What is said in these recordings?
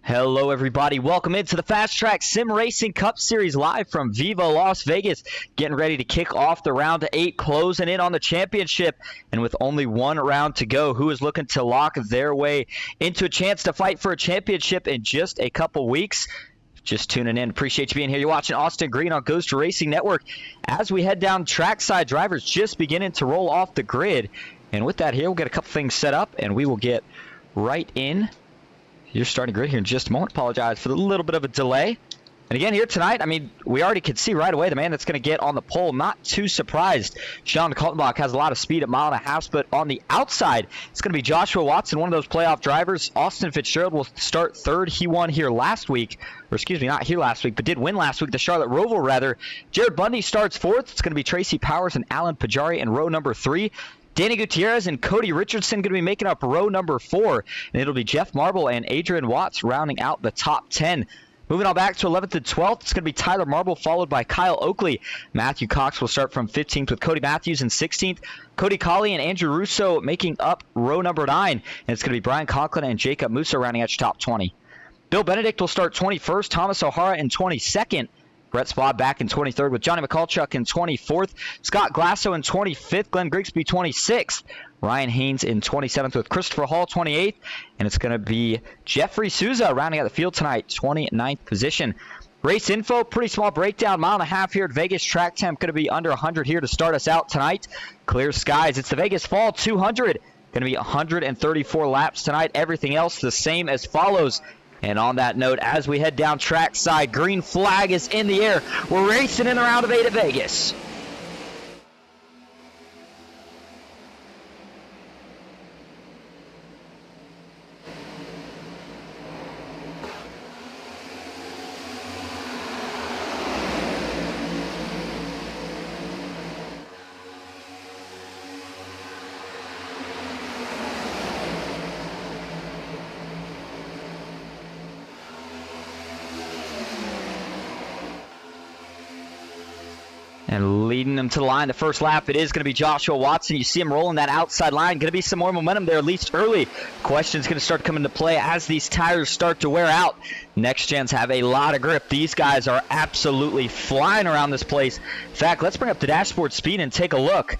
Hello everybody, welcome into the FastTrack Sim Racing Cup Series live from Viva Las Vegas. Getting ready to kick off the round of 8, closing in on the championship. And with only one round to go, who is looking to lock their way into a chance to fight for a championship in just a couple weeks? Just tuning in. Appreciate you being here. You're watching Austin Green on Ghost Racing Network. As we head down trackside, drivers just beginning to roll off the grid. And with that here, we'll get a couple things set up and we will get right in. You're starting grid here in just a moment. Apologize for the little bit of a delay. And again, here tonight, I mean, we already could see right away the man that's going to get on the pole. Not too surprised. Sean Kaltenbach has a lot of speed at 1.5 miles, but on the outside, it's going to be Joshua Watson, one of those playoff drivers. Austin Fitzgerald will start third. He won here last week. Or excuse me, not here last week, but did win last week. The Charlotte Roval, rather. Jared Bundy starts fourth. It's going to be Tracy Powers and Alan Pajari in row number 3. Danny Gutierrez and Cody Richardson going to be making up row number 4. And it'll be Jeff Marble and Adrian Watts rounding out the top 10. Moving on back to 11th and 12th, it's going to be Tyler Marble followed by Kyle Oakley. Matthew Cox will start from 15th with Cody Matthews in 16th. Cody Colley and Andrew Russo making up row number 9. And it's going to be Brian Conklin and Jacob Musso rounding out your top 20. Bill Benedict will start 21st. Thomas O'Hara in 22nd. Brett Spod back in 23rd with Johnny McCulchuk in 24th. Scott Glasso in 25th. Glenn Grigsby 26th. Ryan Haynes in 27th with Christopher Hall 28th. And it's going to be Jeffrey Souza rounding out the field tonight, 29th position. Race info, pretty small breakdown. 1.5 miles here at Vegas. Track temp going to be under 100 here to start us out tonight. Clear skies. It's the Vegas Fall 200. Going to be 134 laps tonight. Everything else the same as follows. And on that note, as we head down trackside, green flag is in the air. We're racing in the round of 8 at Vegas. And leading them to the line, the first lap, it is going to be Joshua Watson. You see him rolling that outside line. Going to be some more momentum there, at least early. Questions going to start coming into play as these tires start to wear out. Next gens have a lot of grip. These guys are absolutely flying around this place. In fact, let's bring up the dashboard speed and take a look.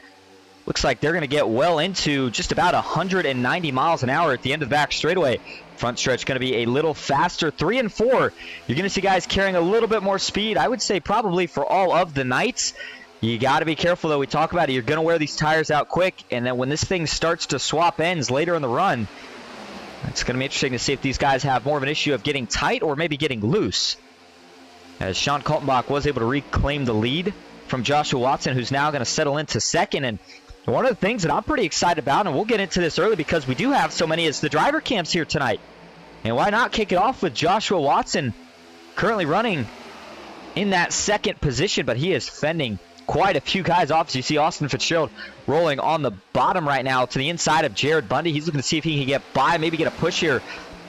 Looks like they're going to get well into just about 190 miles an hour at the end of the back straightaway. Front stretch going to be a little faster. 3 and 4. You're going to see guys carrying a little bit more speed. I would say probably for all of the nights. You got to be careful, though. We talk about it. You're going to wear these tires out quick. And then when this thing starts to swap ends later in the run, it's going to be interesting to see if these guys have more of an issue of getting tight or maybe getting loose. As Sean Kaltenbach was able to reclaim the lead from Joshua Watson, who's now going to settle into second. And one of the things that I'm pretty excited about, and we'll get into this early because we do have so many, is the driver camps here tonight. And why not kick it off with Joshua Watson currently running in that second position, but he is fending quite a few guys off. So you see Austin Fitzgerald rolling on the bottom right now to the inside of Jared Bundy. He's looking to see if he can get by, maybe get a push here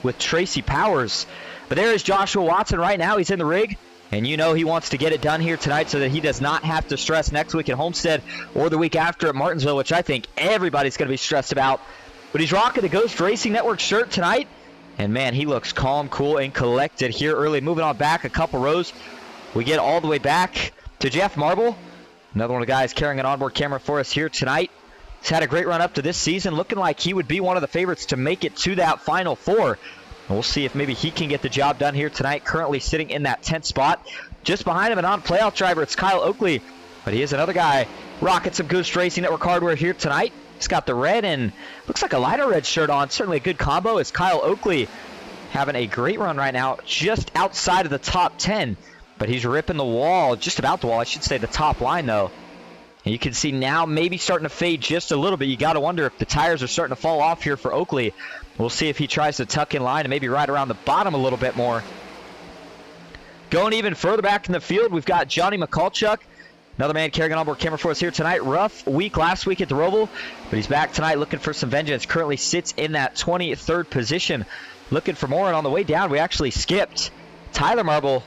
with Tracy Powers. But there is Joshua Watson right now. He's in the rig. And you know he wants to get it done here tonight so that he does not have to stress next week at Homestead or the week after at Martinsville, which I think everybody's going to be stressed about. But he's rocking the Ghost Racing Network shirt tonight. And, man, he looks calm, cool, and collected here early. Moving on back a couple rows, we get all the way back to Jeff Marble. Another one of the guys carrying an onboard camera for us here tonight. He's had a great run up to this season, looking like he would be one of the favorites to make it to that Final Four. We'll see if maybe he can get the job done here tonight. Currently sitting in that 10th spot. Just behind him, a non-playoff driver, it's Kyle Oakley. But he is another guy rocking some Ghost Racing Network hardware here tonight. He's got the red and looks like a lighter red shirt on. Certainly a good combo as Kyle Oakley having a great run right now, just outside of the top 10. But he's ripping the wall, just about the wall, I should say the top line though. And you can see now maybe starting to fade just a little bit. You got to wonder if the tires are starting to fall off here for Oakley. We'll see if he tries to tuck in line and maybe ride around the bottom a little bit more. Going even further back in the field, we've got Johnny McCulchuk. Another man carrying an onboard camera for us here tonight. Rough week last week at the Roval, but he's back tonight looking for some vengeance. Currently sits in that 23rd position. Looking for more, and on the way down, we actually skipped Tyler Marble.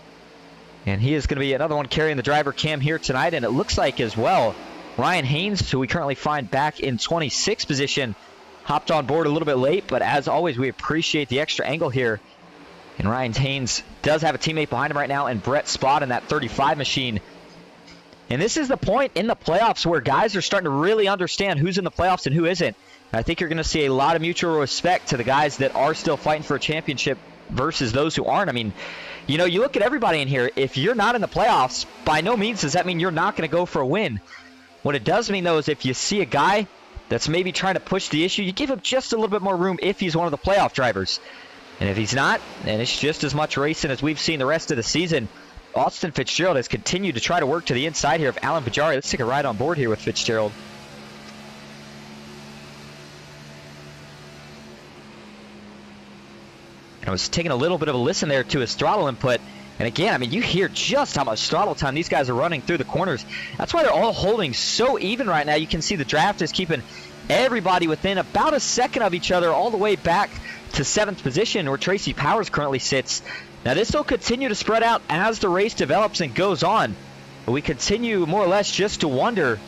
And he is going to be another one carrying the driver cam here tonight, and it looks like as well Ryan Haynes, who we currently find back in 26th position, hopped on board a little bit late, but as always, we appreciate the extra angle here. And Ryan Haynes does have a teammate behind him right now, and Brett Spott in that 35 machine. And this is the point in the playoffs where guys are starting to really understand who's in the playoffs and who isn't. And I think you're going to see a lot of mutual respect to the guys that are still fighting for a championship versus those who aren't. I mean, you know, you look at everybody in here. If you're not in the playoffs, by no means does that mean you're not going to go for a win. What it does mean, though, is if you see a guy that's maybe trying to push the issue, you give him just a little bit more room if he's one of the playoff drivers. And if he's not, then it's just as much racing as we've seen the rest of the season. Austin Fitzgerald has continued to try to work to the inside here of Alan Pajari. Let's take a ride on board here with Fitzgerald. And I was taking a little bit of a listen there to his throttle input. And again, I mean, you hear just how much throttle time these guys are running through the corners. That's why they're all holding so even right now. You can see the draft is keeping everybody within about a second of each other all the way back to 7th position where Tracy Powers currently sits. Now this will continue to spread out as the race develops and goes on. But we continue more or less just to wonder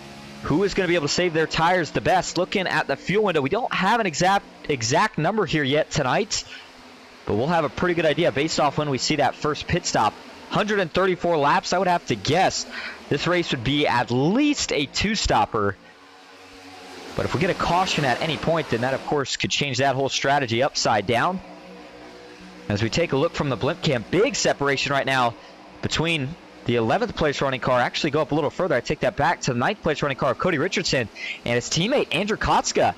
who is going to be able to save their tires the best. Looking at the fuel window, we don't have an exact number here yet tonight. But we'll have a pretty good idea based off when we see that first pit stop. 134 laps, I would have to guess. This race would be at least a 2-stopper. But if we get a caution at any point, then that, of course, could change that whole strategy upside down. As we take a look from the blimp cam, big separation right now between the 11th place running car. Actually, go up a little further. I take that back to the 9th place running car of Cody Richardson and his teammate, Andrew Kotska.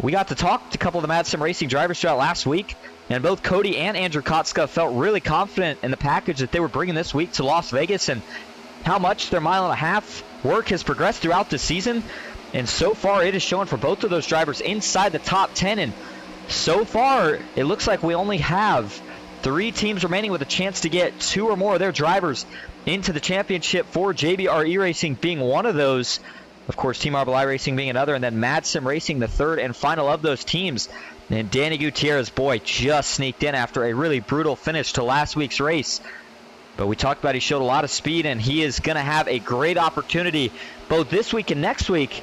We got to talk to a couple of the Mad Sim Racing drivers throughout last week. And both Cody and Andrew Kotska felt really confident in the package that they were bringing this week to Las Vegas and how much their mile-and-a-half work has progressed throughout the season. And so far, it is showing for both of those drivers inside the top 10. And so far, it looks like we only have 3 teams remaining with a chance to get 2 or more of their drivers into the championship, for JBR E-Racing being one of those. Of course, Team Arbor Racing being another, and then Mad Sim Racing the third and final of those teams. And Danny Gutierrez, boy, just sneaked in after a really brutal finish to last week's race. But we talked about he showed a lot of speed, and he is going to have a great opportunity both this week and next week.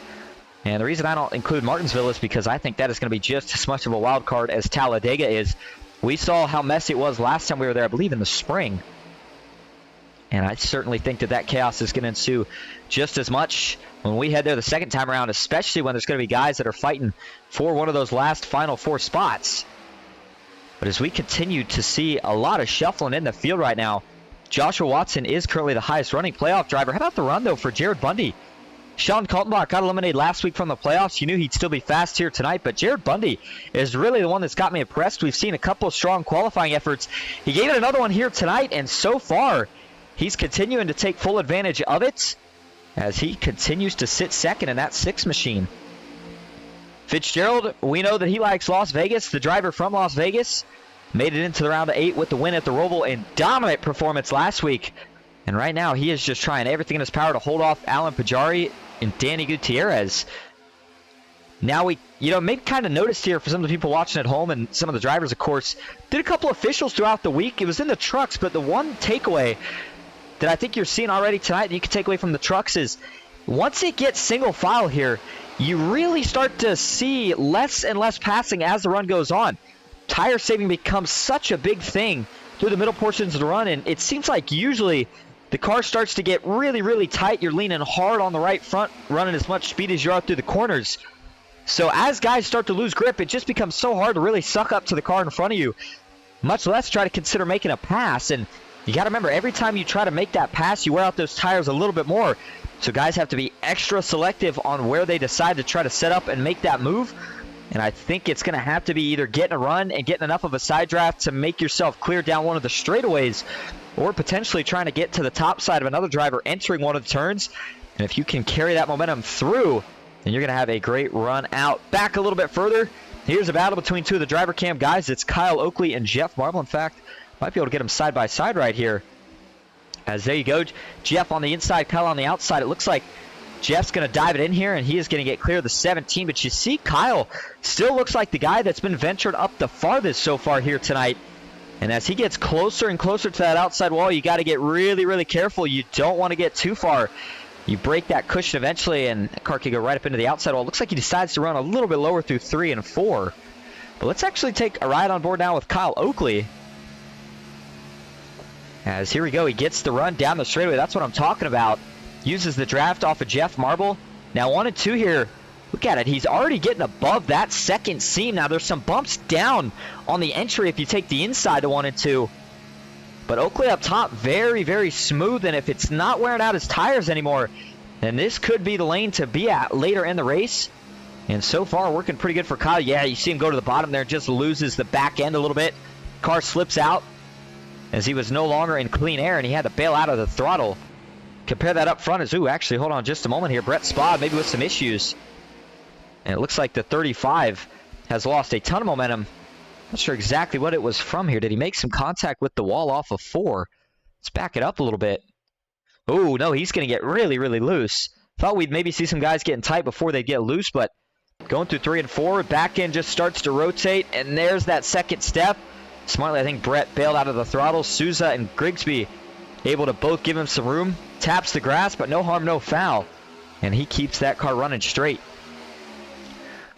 And the reason I don't include Martinsville is because I think that is going to be just as much of a wild card as Talladega is. We saw how messy it was last time we were there, I believe, in the spring. And I certainly think that that chaos is going to ensue just as much when we head there the second time around, especially when there's going to be guys that are fighting for one of those last final 4 spots. But as we continue to see a lot of shuffling in the field right now, Joshua Watson is currently the highest running playoff driver. How about the run, though, for Jared Bundy? Sean Kaltenbach got eliminated last week from the playoffs. You knew he'd still be fast here tonight, but Jared Bundy is really the one that's got me impressed. We've seen a couple of strong qualifying efforts. He gave it another one here tonight, and so far, he's continuing to take full advantage of it as he continues to sit second in that 6 machine. Fitzgerald, we know that he likes Las Vegas. The driver from Las Vegas made it into the round of 8 with the win at the Roval and dominant performance last week. And right now, he is just trying everything in his power to hold off Alan Pajari and Danny Gutierrez. Now we, maybe kind of noticed here for some of the people watching at home and some of the drivers, of course, did a couple officials throughout the week. It was in the trucks, but the one takeaway that I think you're seeing already tonight that you can take away from the trucks is once it gets single file here, you really start to see less and less passing as the run goes on. Tire saving becomes such a big thing through the middle portions of the run, and it seems like usually the car starts to get really, really tight. You're leaning hard on the right front, running as much speed as you are through the corners. So as guys start to lose grip, it just becomes so hard to really suck up to the car in front of you, much less try to consider making a pass. And you got to remember, every time you try to make that pass, you wear out those tires a little bit more. So guys have to be extra selective on where they decide to try to set up and make that move. And I think it's going to have to be either getting a run and getting enough of a side draft to make yourself clear down one of the straightaways, or potentially trying to get to the top side of another driver entering one of the turns. And if you can carry that momentum through, then you're going to have a great run out. Back a little bit further, here's a battle between 2 of the driver cam guys. It's Kyle Oakley and Jeff Marble. In fact, might be able to get them side by side right here. As there you go, Jeff on the inside, Kyle on the outside. It looks like Jeff's going to dive it in here, and he is going to get clear of the 17. But you see Kyle still looks like the guy that's been ventured up the farthest so far here tonight. And as he gets closer and closer to that outside wall, you got to get really, really careful. You don't want to get too far. You break that cushion eventually, and the car can go right up into the outside wall. It looks like he decides to run a little bit lower through 3 and 4. But let's actually take a ride on board now with Kyle Oakley. As here we go, he gets the run down the straightaway. That's what I'm talking about. Uses the draft off of Jeff Marble. Now 1 and 2 here. Look at it. He's already getting above that second seam. Now there's some bumps down on the entry if you take the inside to 1 and 2. But Oakley up top, very, very smooth. And if it's not wearing out his tires anymore, then this could be the lane to be at later in the race. And so far, working pretty good for Kyle. Yeah, you see him go to the bottom there, just loses the back end a little bit. Car slips out as he was no longer in clean air, and he had to bail out of the throttle. Compare that up front as, ooh, actually, hold on just a moment here. Brett Spod, maybe with some issues. And it looks like the 35 has lost a ton of momentum. Not sure exactly what it was from here. Did he make some contact with the wall off of 4? Let's back it up a little bit. Oh, no, he's going to get really, really loose. Thought we'd maybe see some guys getting tight before they get loose, but going through 3 and 4, back end just starts to rotate, and there's that second step. Smartly, I think Brett bailed out of the throttle. Souza and Grigsby able to both give him some room. Taps the grass, but no harm, no foul. And he keeps that car running straight.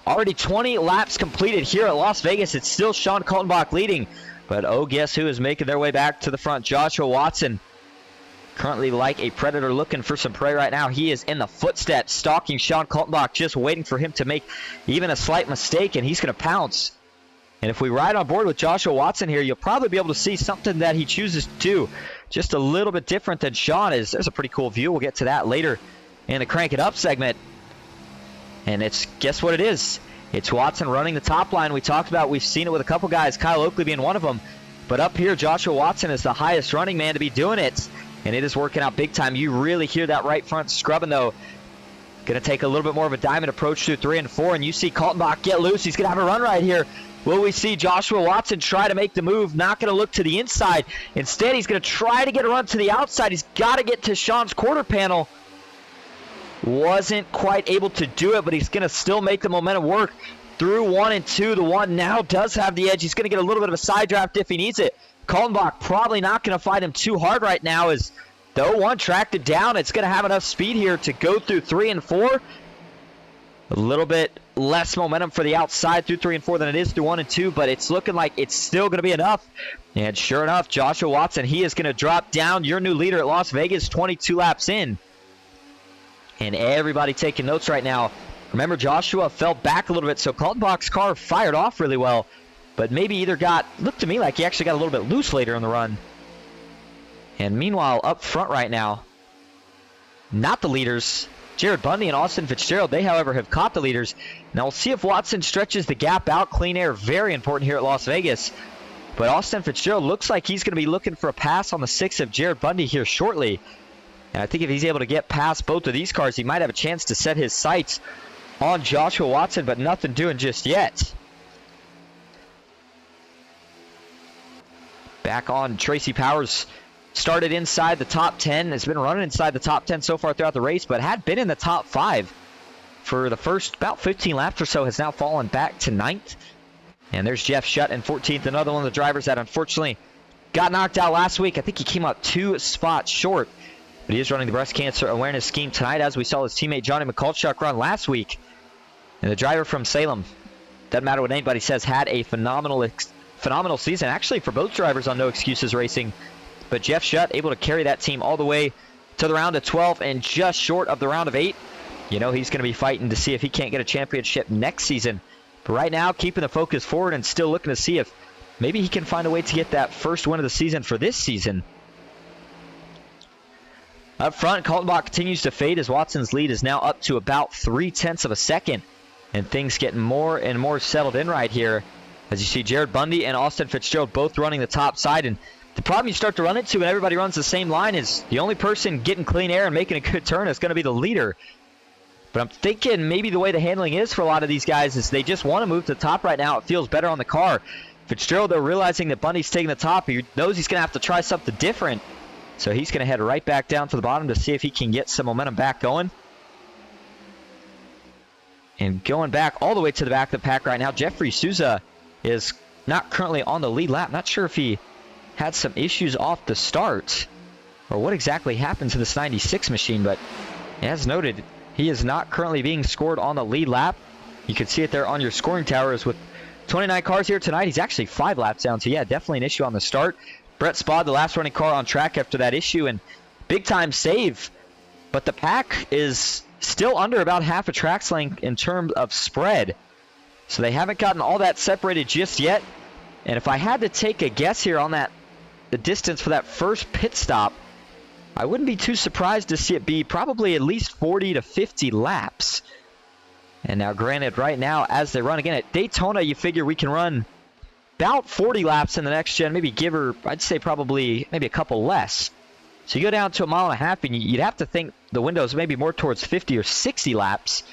Already 20 laps completed here at Las Vegas. It's still Sean Kaltenbach leading. But oh, guess who is making their way back to the front? Joshua Watson. Currently like a predator looking for some prey right now. He is in the footsteps, stalking Sean Kaltenbach, just waiting for him to make even a slight mistake, and he's going to pounce. And if we ride on board with Joshua Watson here, you'll probably be able to see something that he chooses to do just a little bit different than Sean is. There's a pretty cool view. We'll get to that later in the Crank It Up segment. And it's, guess what it is? It's Watson running the top line. We talked about, we've seen it with a couple guys, Kyle Oakley being one of them. But up here, Joshua Watson is the highest running man to be doing it. And it is working out big time. You really hear that right front scrubbing, though. Going to take a little bit more of a diamond approach through 3 and 4. And you see Kaltenbach get loose. He's going to have a run right here. Will we see Joshua Watson try to make the move? Not going to look to the inside. Instead, he's going to try to get a run to the outside. He's got to get to Sean's quarter panel. Wasn't quite able to do it, but he's going to still make the momentum work through 1 and 2. The 1 now does have the edge. He's going to get a little bit of a side draft if he needs it. Kaltenbach probably not going to fight him too hard right now as the 0-1 tracked it down. It's going to have enough speed here to go through 3 and 4. A little bit less momentum for the outside through 3 and 4 than it is through 1 and 2, but it's looking like it's still going to be enough. And sure enough, Joshua Watson, he is going to drop down, your new leader at Las Vegas, 22 laps in. And everybody taking notes right now. Remember, Joshua fell back a little bit, so Kaltenbach's car fired off really well. But maybe either looked to me like he actually got a little bit loose later in the run. And meanwhile, up front right now, not the leaders, Jared Bundy and Austin Fitzgerald, they, however, have caught the leaders. Now we'll see if Watson stretches the gap out. Clean air, very important here at Las Vegas. But Austin Fitzgerald looks like he's going to be looking for a pass on the 6 of Jared Bundy here shortly. And I think if he's able to get past both of these cars, he might have a chance to set his sights on Joshua Watson, but nothing doing just yet. Back on Tracy Powers. Started inside the top 10. Has been running inside the top 10 so far throughout the race, but had been in the top 5 for the first about 15 laps or so. Has now fallen back to 9th. And there's Jeff Shutt in 14th, another one of the drivers that unfortunately got knocked out last week. I think he came up 2 spots short. But he is running the breast cancer awareness scheme tonight, as we saw his teammate Johnny McCulchuk run last week. And the driver from Salem, doesn't matter what anybody says, had a phenomenal season. Actually, for both drivers on No Excuses Racing. But Jeff Shutt able to carry that team all the way to the round of 12 and just short of the round of 8. You know he's going to be fighting to see if he can't get a championship next season. But right now, keeping the focus forward and still looking to see if maybe he can find a way to get that first win of the season for this season. Up front, Kaltenbach continues to fade as Watson's lead is now up to about 0.3 of a second. And things getting more and more settled in right here. As you see Jared Bundy and Austin Fitzgerald both running the top side. And the problem you start to run into when everybody runs the same line is the only person getting clean air and making a good turn is going to be the leader. But I'm thinking maybe the way the handling is for a lot of these guys is they just want to move to the top right now. It feels better on the car. Fitzgerald, though, realizing that Bundy's taking the top, he knows he's going to have to try something different. So he's going to head right back down to the bottom to see if he can get some momentum back going. And going back all the way to the back of the pack right now, Jeffrey Souza is not currently on the lead lap. Not sure if he had some issues off the start or what exactly happened to this 96 machine, but as noted, he is not currently being scored on the lead lap. You can see it there on your scoring towers with 29 cars here tonight. He's actually 5 laps down, so yeah, definitely an issue on the start. Brett Spod, the last running car on track after that issue, and big time save. But the pack is still under about half a track's length in terms of spread. So they haven't gotten all that separated just yet. And if I had to take a guess here on the distance for that first pit stop, I wouldn't be too surprised to see it be probably at least 40 to 50 laps. And now granted, right now as they run again at Daytona, you figure we can run about 40 laps in the next gen, maybe give her, I'd say probably maybe a couple less. So you go down to a mile and a half, and you'd have to think the window's maybe more towards 50 or 60 laps.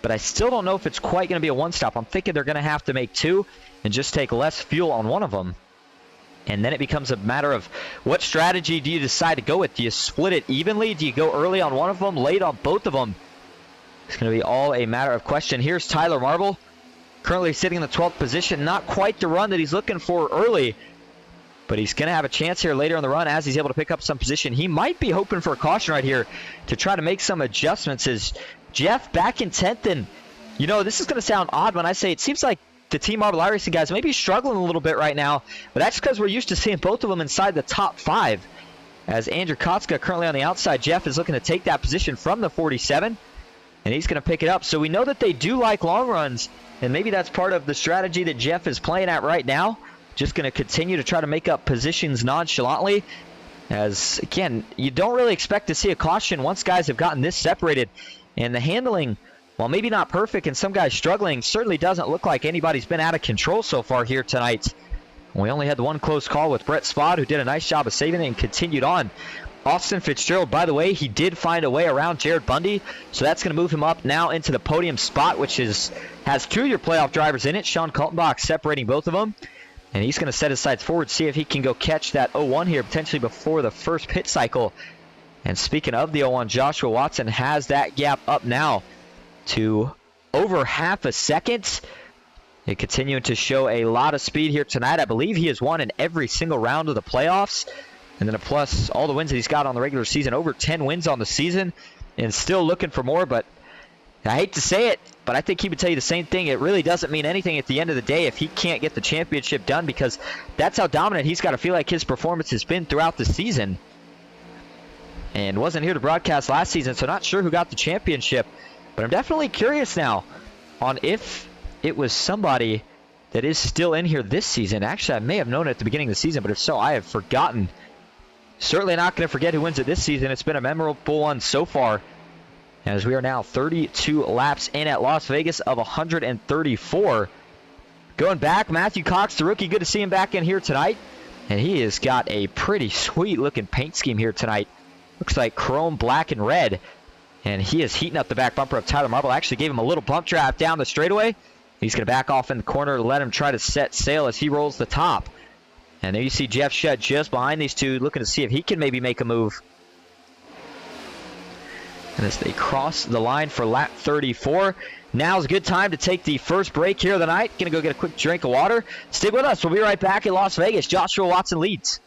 But I still don't know if it's quite going to be a one-stop. I'm thinking they're going to have to make two and just take less fuel on one of them. And then it becomes a matter of what strategy do you decide to go with? Do you split it evenly? Do you go early on one of them, late on both of them? It's going to be all a matter of question. Here's Tyler Marble, currently sitting in the 12th position. Not quite the run that he's looking for early, but he's going to have a chance here later in the run as he's able to pick up some position. He might be hoping for a caution right here to try to make some adjustments. As Jeff back in 10th, and you know, this is going to sound odd when I say it seems like the Team Marble iRacing guys may be struggling a little bit right now, but that's because we're used to seeing both of them inside the top 5. As Andrew Kotska currently on the outside, Jeff is looking to take that position from the 47, and he's going to pick it up. So we know that they do like long runs, and maybe that's part of the strategy that Jeff is playing at right now. Just going to continue to try to make up positions nonchalantly. As, again, you don't really expect to see a caution once guys have gotten this separated. And the handling, while maybe not perfect and some guys struggling, certainly doesn't look like anybody's been out of control so far here tonight. We only had the one close call with Brett Spod, who did a nice job of saving it and continued on. Austin Fitzgerald, by the way, he did find a way around Jared Bundy, so that's going to move him up now into the podium spot, which has 2 of your playoff drivers in it. Sean Kaltenbach separating both of them, and he's going to set his sights forward, see if he can go catch that 0-1 here, potentially before the first pit cycle. And speaking of the 0-1, Joshua Watson has that gap up now to over half a second. He continuing to show a lot of speed here tonight. I believe he has won in every single round of the playoffs. And then plus all the wins that he's got on the regular season, over 10 wins on the season, and still looking for more. But I hate to say it, but I think he would tell you the same thing. It really doesn't mean anything at the end of the day if he can't get the championship done, because that's how dominant he's got to feel like his performance has been throughout the season. And wasn't here to broadcast last season, so not sure who got the championship. But I'm definitely curious now on if it was somebody that is still in here this season. Actually, I may have known it at the beginning of the season, but if so, I have forgotten. Certainly not going to forget who wins it this season. It's been a memorable one so far, as we are now 32 laps in at Las Vegas of 134. Going back, Matthew Cox, the rookie. Good to see him back in here tonight. And he has got a pretty sweet-looking paint scheme here tonight. Looks like chrome, black, and red. And he is heating up the back bumper of Tyler Marble. Actually gave him a little bump draft down the straightaway. He's going to back off in the corner to let him try to set sail as he rolls the top. And there you see Jeff Shedd just behind these two, looking to see if he can maybe make a move. And as they cross the line for lap 34, now's a good time to take the first break here of the night. Going to go get a quick drink of water. Stick with us. We'll be right back in Las Vegas. Joshua Watson leads.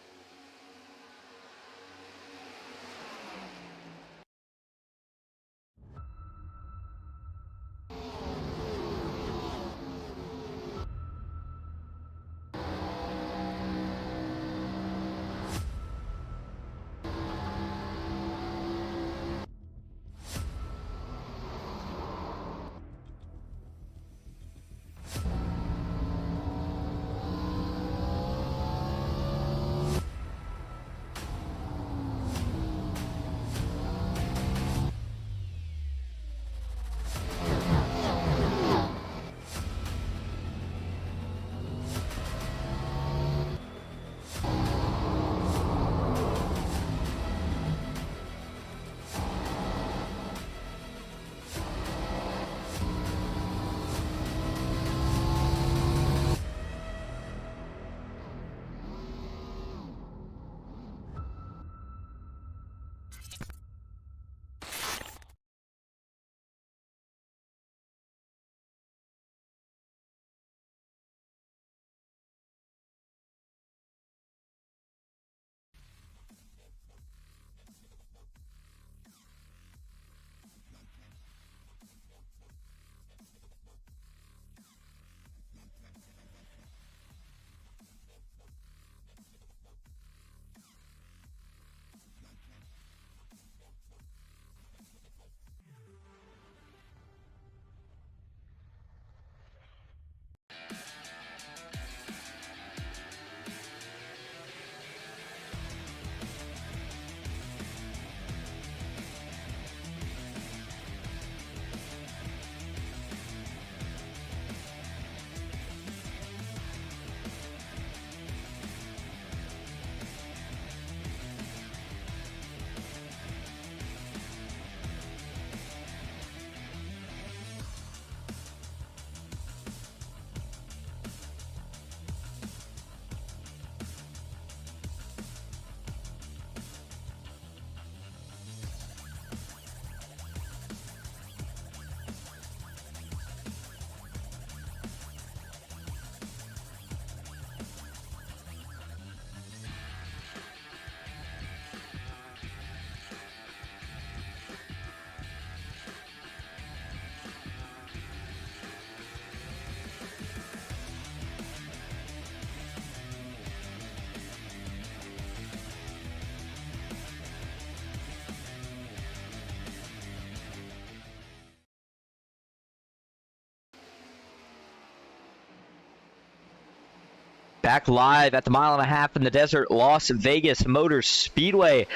Back live at the 1.5 miles in the desert, Las Vegas Motor Speedway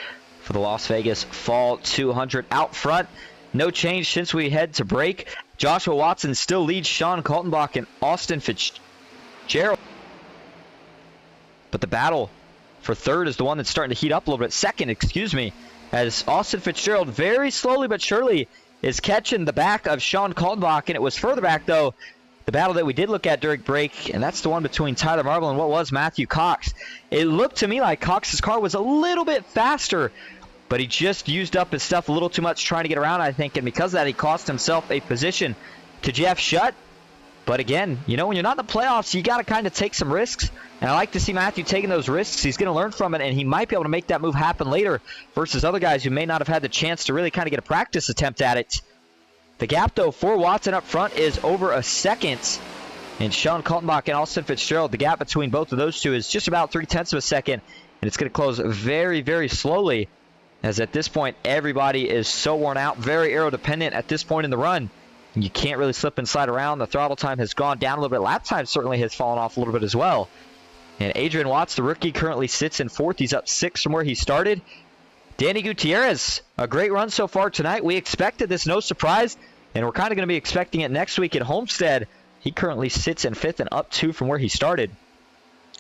for the Las Vegas Fall 200. Out front, no change since we head to break. Joshua Watson still leads Sean Kaltenbach and Austin Fitzgerald. But the battle for third is the one that's starting to heat up a little bit. Second, as Austin Fitzgerald very slowly but surely is catching the back of Sean Kaltenbach, and it was further back, though, the battle that we did look at during break, and that's the one between Tyler Marble and what was Matthew Cox. It looked to me like Cox's car was a little bit faster, but he just used up his stuff a little too much trying to get around, I think, and because of that, he cost himself a position to Jeff Shutt. But again, when you're not in the playoffs, you got to kind of take some risks, and I like to see Matthew taking those risks. He's going to learn from it, and he might be able to make that move happen later versus other guys who may not have had the chance to really kind of get a practice attempt at it. The gap, though, for Watson up front is over a second. And Sean Kaltenbach and Austin Fitzgerald, the gap between both of those two is just about 0.3 of a second. And it's going to close very, very slowly, as at this point, everybody is so worn out, very aero-dependent at this point in the run. You can't really slip and slide around. The throttle time has gone down a little bit. Lap time certainly has fallen off a little bit as well. And Adrian Watts, the rookie, currently sits in fourth. He's up 6 from where he started. Danny Gutierrez, a great run so far tonight. We expected this, no surprise, and we're kind of going to be expecting it next week at Homestead. He currently sits in 5th and up 2 from where he started.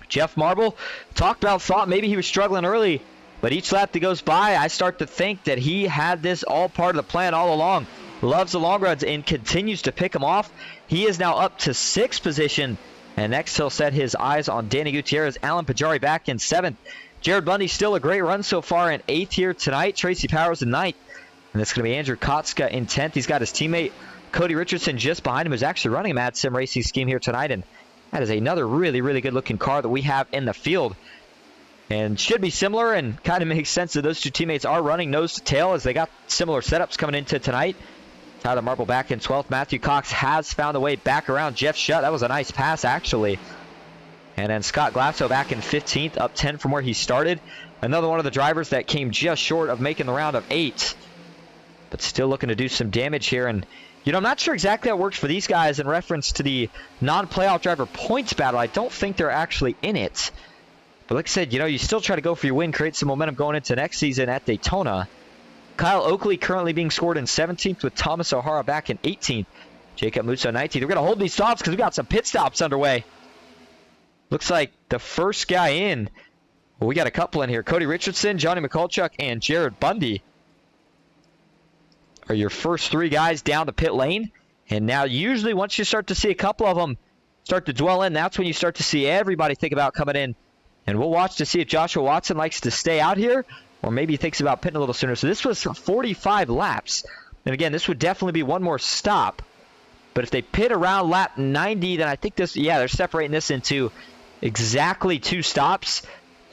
Jeff Marble, thought maybe he was struggling early, but each lap that goes by, I start to think that he had this all part of the plan all along. Loves the long runs and continues to pick them off. He is now up to 6th position, and next he'll set his eyes on Danny Gutierrez. Alan Pajari back in 7th. Jared Bundy still a great run so far in 8th here tonight. Tracy Powers in 9th. And it's going to be Andrew Kotska in 10th. He's got his teammate Cody Richardson just behind him, who's actually running a Mad Sim Racing scheme here tonight. And that is another really, really good-looking car that we have in the field. And should be similar, and kind of makes sense that those two teammates are running nose to tail as they got similar setups coming into tonight. Tyler Marble back in 12th. Matthew Cox has found a way back around Jeff Shutt. That was a nice pass, actually. And then Scott Glasso back in 15th, up 10 from where he started. Another one of the drivers that came just short of making the round of 8. But still looking to do some damage here. And, I'm not sure exactly how it works for these guys in reference to the non-playoff driver points battle. I don't think they're actually in it. But like I said, you still try to go for your win, create some momentum going into next season at Daytona. Kyle Oakley currently being scored in 17th with Thomas O'Hara back in 18th. Jacob Musso 19th. We're going to hold these stops because we got some pit stops underway. Looks like the first guy in, we got a couple in here. Cody Richardson, Johnny McCulchuk, and Jared Bundy are your first 3 guys down the pit lane. And now usually once you start to see a couple of them start to dwell in, that's when you start to see everybody think about coming in. And we'll watch to see if Joshua Watson likes to stay out here or maybe he thinks about pitting a little sooner. So this was 45 laps. And again, this would definitely be one more stop. But if they pit around lap 90, then I think they're separating this into exactly 2 stops.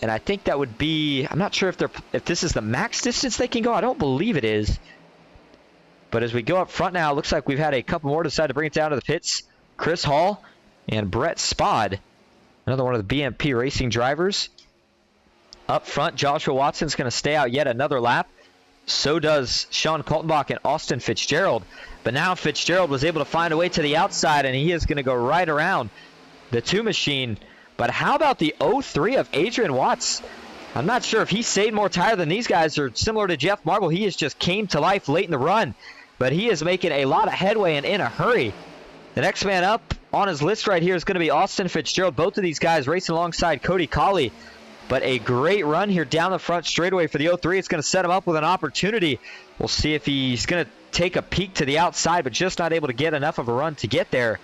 And I think that would be, I'm not sure if this is the max distance they can go. I don't believe it is. But as we go up front now, it looks like we've had a couple more decide to bring it down to the pits. Chris Hall and Brett Spod, another one of the BMP Racing drivers. Up front, Joshua Watson's going to stay out yet another lap. So does Sean Kaltenbach and Austin Fitzgerald. But now Fitzgerald was able to find a way to the outside, and he is going to go right around the 2 machine. But how about the 03 of Adrian Watts? I'm not sure if he saved more tire than these guys, or similar to Jeff Marble, he has just came to life late in the run. But he is making a lot of headway and in a hurry. The next man up on his list right here is going to be Austin Fitzgerald. Both of these guys racing alongside Cody Colley. But a great run here down the front straightaway for the 03. It's going to set him up with an opportunity. We'll see if he's going to take a peek to the outside, but just not able to get enough of a run to get there.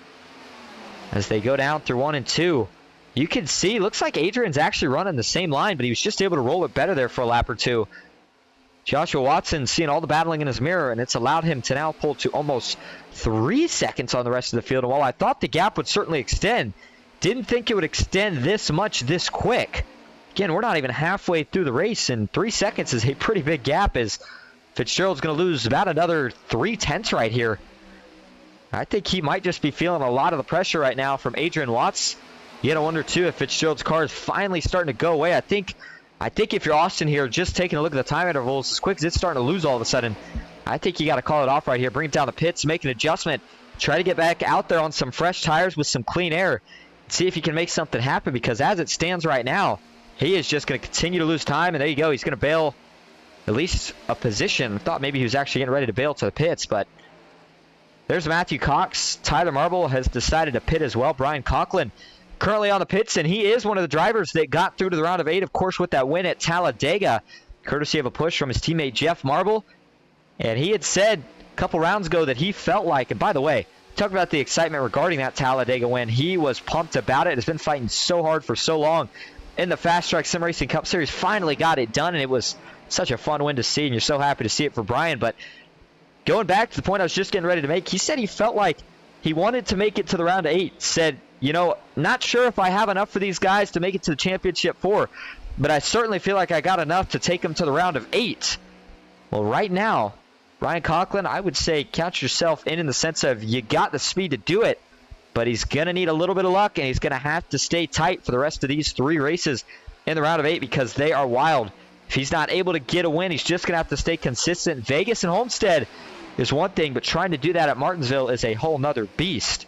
As they go down through 1 and 2. You can see, looks like Adrian's actually running the same line, but he was just able to roll it better there for a lap or 2. Joshua Watson seeing all the battling in his mirror, and it's allowed him to now pull to almost 3 seconds on the rest of the field. And while I thought the gap would certainly extend, didn't think it would extend this much this quick. Again, we're not even halfway through the race, and 3 seconds is a pretty big gap as Fitzgerald's going to lose about another 0.3 right here. I think he might just be feeling a lot of the pressure right now from Adrian Watts. You got to wonder, too, if Fitzgerald's car is finally starting to go away. I think if you're Austin here, just taking a look at the time intervals, as quick as it's starting to lose all of a sudden, I think you got to call it off right here. Bring it down the pits, make an adjustment, try to get back out there on some fresh tires with some clean air. see if he can make something happen, because as it stands right now, he is just going to continue to lose time. And there you go. He's going to bail at least a position. I thought maybe he was actually getting ready to bail to the pits, but there's Matthew Cox. Tyler Marble has decided to pit as well. Brian Conklin currently on the pits, and he is one of the drivers that got through to the round of 8, of course, with that win at Talladega, courtesy of a push from his teammate Jeff Marble. And he had said a couple rounds ago that he felt like, and by the way, talk about the excitement regarding that Talladega win. He was pumped about it. Has been fighting so hard for so long in the FastTrack Sim Racing Cup Series. Finally got it done, and it was such a fun win to see, and you're so happy to see it for Brian. But going back to the point I was just getting ready to make, he said he felt like he wanted to make it to the round of 8. Said, you know, not sure if I have enough for these guys to make it to the championship 4, but I certainly feel like I got enough to take them to the round of 8. Well, right now, Ryan Conklin, I would say count yourself in the sense of you got the speed to do it, but he's going to need a little bit of luck, and he's going to have to stay tight for the rest of these 3 races in the round of 8 because they are wild. If he's not able to get a win, he's just going to have to stay consistent. Vegas and Homestead is one thing, but trying to do that at Martinsville is a whole nother beast.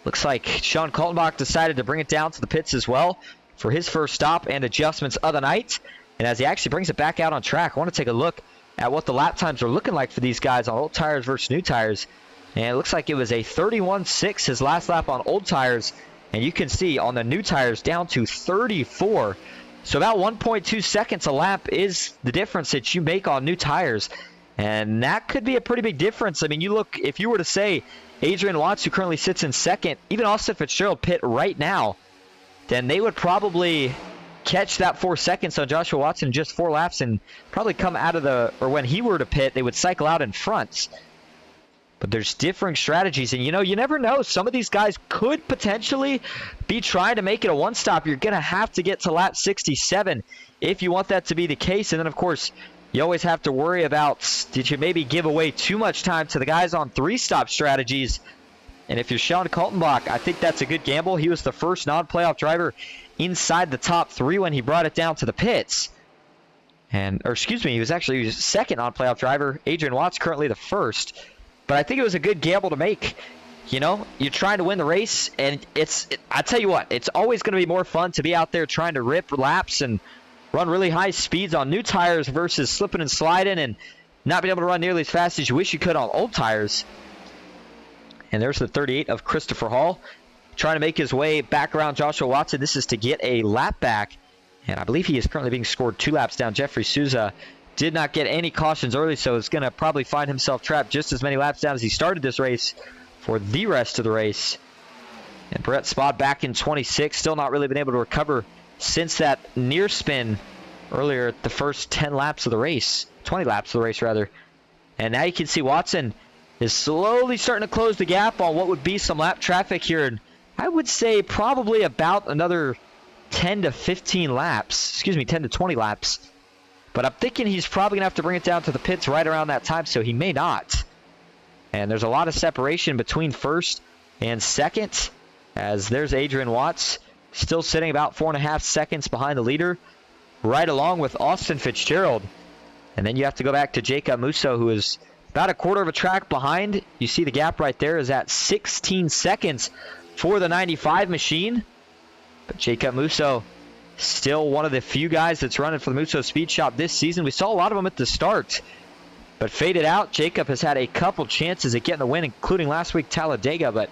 Looks like Sean Kaltenbach decided to bring it down to the pits as well for his first stop and adjustments of the night. And as he actually brings it back out on track, I want to take a look at what the lap times are looking like for these guys on old tires versus new tires. And it looks like it was a 31.6 his last lap on old tires. And you can see on the new tires down to 34. So about 1.2 seconds a lap is the difference that you make on new tires. And that could be a pretty big difference. I mean, you look, if you were to say Adrian Watts, who currently sits in second, even Austin Fitzgerald pit right now, then they would probably catch that 4 seconds on Joshua Watson in just 4 laps and probably come out of the, or when he were to pit, they would cycle out in front. But there's differing strategies, and you know, you never know. Some of these guys could potentially be trying to make it a one-stop. You're going to have to get to lap 67 if you want that to be the case. And then, of course, you always have to worry about, did you maybe give away too much time to the guys on 3-stop strategies? And if you're Sean Kaltenbach, I think that's a good gamble. He was the first non-playoff driver inside the top 3 when he brought it down to the pits. And, or excuse me, he was second non-playoff driver. Adrian Watts currently the first. But I think it was a good gamble to make. You know, you're trying to win the race, and I tell you what, it's always going to be more fun to be out there trying to rip laps and run really high speeds on new tires versus slipping and sliding and not being able to run nearly as fast as you wish you could on old tires. And there's the 38 of Christopher Hall trying to make his way back around Joshua Watson. This is to get a lap back, and I believe he is currently being scored 2 laps down. Jeffrey Souza did not get any cautions early, so is going to probably find himself trapped just as many laps down as he started this race for the rest of the race. And Brett Spod back in 26, still not really been able to recover since that near spin earlier at the first 10 laps of the race, 20 laps of the race rather. And now you can see Watson is slowly starting to close the gap on what would be some lap traffic here. And I would say probably about another 10 to 15 laps, 10 to 20 laps. But I'm thinking he's probably going to have to bring it down to the pits right around that time, so he may not. And there's a lot of separation between first and second, as there's Adrian Watts still sitting about 4.5 seconds behind the leader, right along with Austin Fitzgerald. And then you have to go back to Jacob Musso, who is about a quarter of a track behind. You see the gap right there is at 16 seconds for the 95 machine. But Jacob Musso, still one of the few guys that's running for the Musso Speed Shop this season. We saw a lot of them at the start, but faded out. Jacob has had a couple chances at getting the win, including last week Talladega, but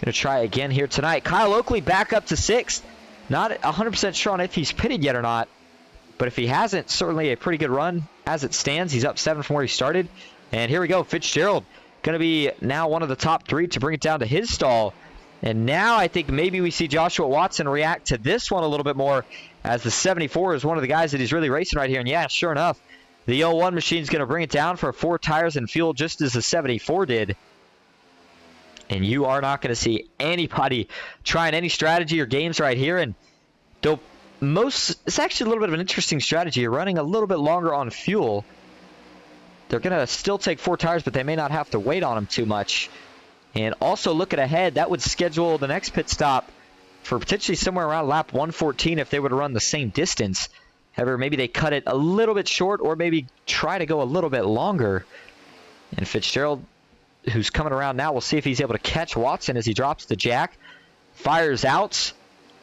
going to try again here tonight. Kyle Oakley back up to 6th. Not 100% sure on if he's pitted yet or not, but if he hasn't, certainly a pretty good run as it stands. He's up 7 from where he started. And here we go. Fitzgerald going to be now one of the top 3 to bring it down to his stall. And now I think maybe we see Joshua Watson react to this one a little bit more, as the 74 is one of the guys that he's really racing right here. And yeah, sure enough, the 01 machine's going to bring it down for 4 tires and fuel just as the 74 did. And you are not going to see anybody trying any strategy or games right here. And though it's actually a little bit of an interesting strategy. You're running a little bit longer on fuel. They're going to still take 4 tires, but they may not have to wait on them too much. And also looking ahead, that would schedule the next pit stop for potentially somewhere around lap 114 if they were to run the same distance. However, maybe they cut it a little bit short or maybe try to go a little bit longer. And Fitzgerald who's coming around now. We'll see if he's able to catch Watson as he drops the jack. Fires out.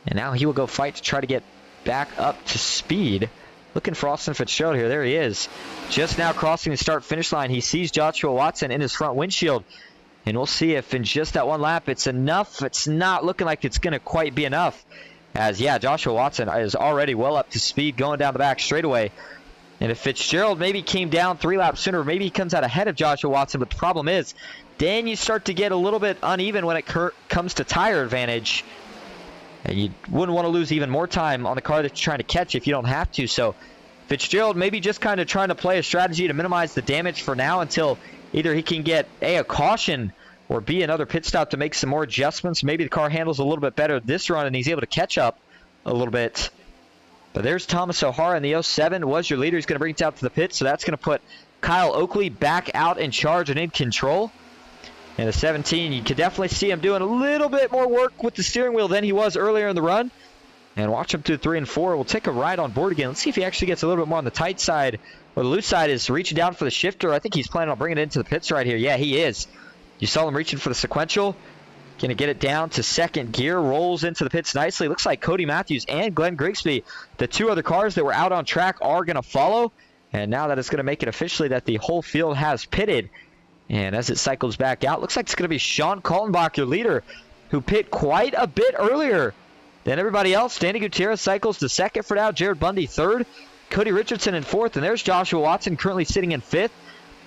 And now he will go fight to try to get back up to speed. Looking for Austin Fitzgerald here. There he is. Just now crossing the start-finish line. He sees Joshua Watson in his front windshield. And we'll see if in just that one lap it's enough. It's not looking like it's going to quite be enough. As, yeah, Joshua Watson is already well up to speed going down the back straightaway. And if Fitzgerald maybe came down 3 laps sooner, maybe he comes out ahead of Joshua Watson. But the problem is, then you start to get a little bit uneven when it comes to tire advantage. And you wouldn't want to lose even more time on the car that you're trying to catch if you don't have to. So Fitzgerald maybe just kind of trying to play a strategy to minimize the damage for now until either he can get a caution or B, another pit stop to make some more adjustments. Maybe the car handles a little bit better this run and he's able to catch up a little bit. But there's Thomas O'Hara in the 07. Was your leader. He's going to bring it out to the pit. So that's going to put Kyle Oakley back out in charge and in control. And the 17, you can definitely see him doing a little bit more work with the steering wheel than he was earlier in the run. And watch him through 3 and 4. We'll take a ride on board again. Let's see if he actually gets a little bit more on the tight side. Or the loose side is reaching down for the shifter. I think he's planning on bringing it into the pits right here. Yeah, he is. You saw him reaching for the sequential. Going to get it down to second gear. Rolls into the pits nicely. Looks like Cody Matthews and Glenn Grigsby, the 2 other cars that were out on track, are going to follow. And now that is going to make it officially that the whole field has pitted. And as it cycles back out, looks like it's going to be Sean Kaltenbach, your leader, who pit quite a bit earlier than everybody else. Danny Gutierrez cycles to second for now. Jared Bundy third. Cody Richardson in fourth. And there's Joshua Watson currently sitting in fifth.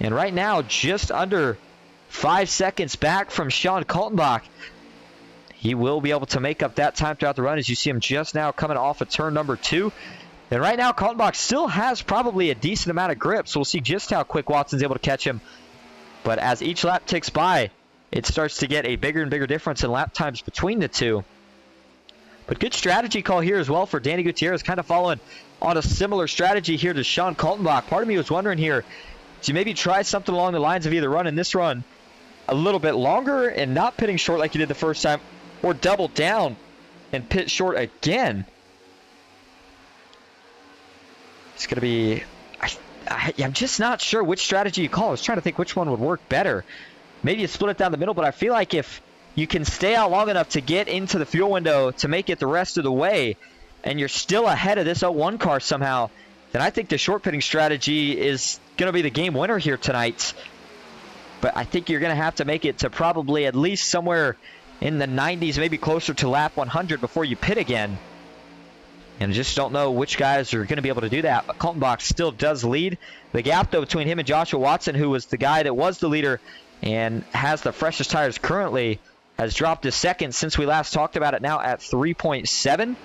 And right now, just under 5 seconds back from Sean Kaltenbach. He will be able to make up that time throughout the run as you see him just now coming off of turn number 2. And right now, Kaltenbach still has probably a decent amount of grip. So we'll see just how quick Watson's able to catch him. But as each lap ticks by, it starts to get a bigger and bigger difference in lap times between the two. But good strategy call here as well for Danny Gutierrez, kind of following on a similar strategy here to Sean Kaltenbach. Part of me was wondering here, to maybe try something along the lines of either running this run a little bit longer and not pitting short like you did the first time, or double down and pit short again. It's going to be... I'm just not sure which strategy you call. I was trying to think which one would work better. Maybe you split it down the middle, but I feel like if you can stay out long enough to get into the fuel window to make it the rest of the way, and you're still ahead of this 01 car somehow, then I think the short pitting strategy is going to be the game winner here tonight. But I think you're going to have to make it to probably at least somewhere in the 90s, maybe closer to lap 100 before you pit again. And I just don't know which guys are going to be able to do that. But Kaltenbach still does lead. The gap, though, between him and Joshua Watson, who was the guy that was the leader and has the freshest tires currently, has dropped a second since we last talked about it, now at 3.7.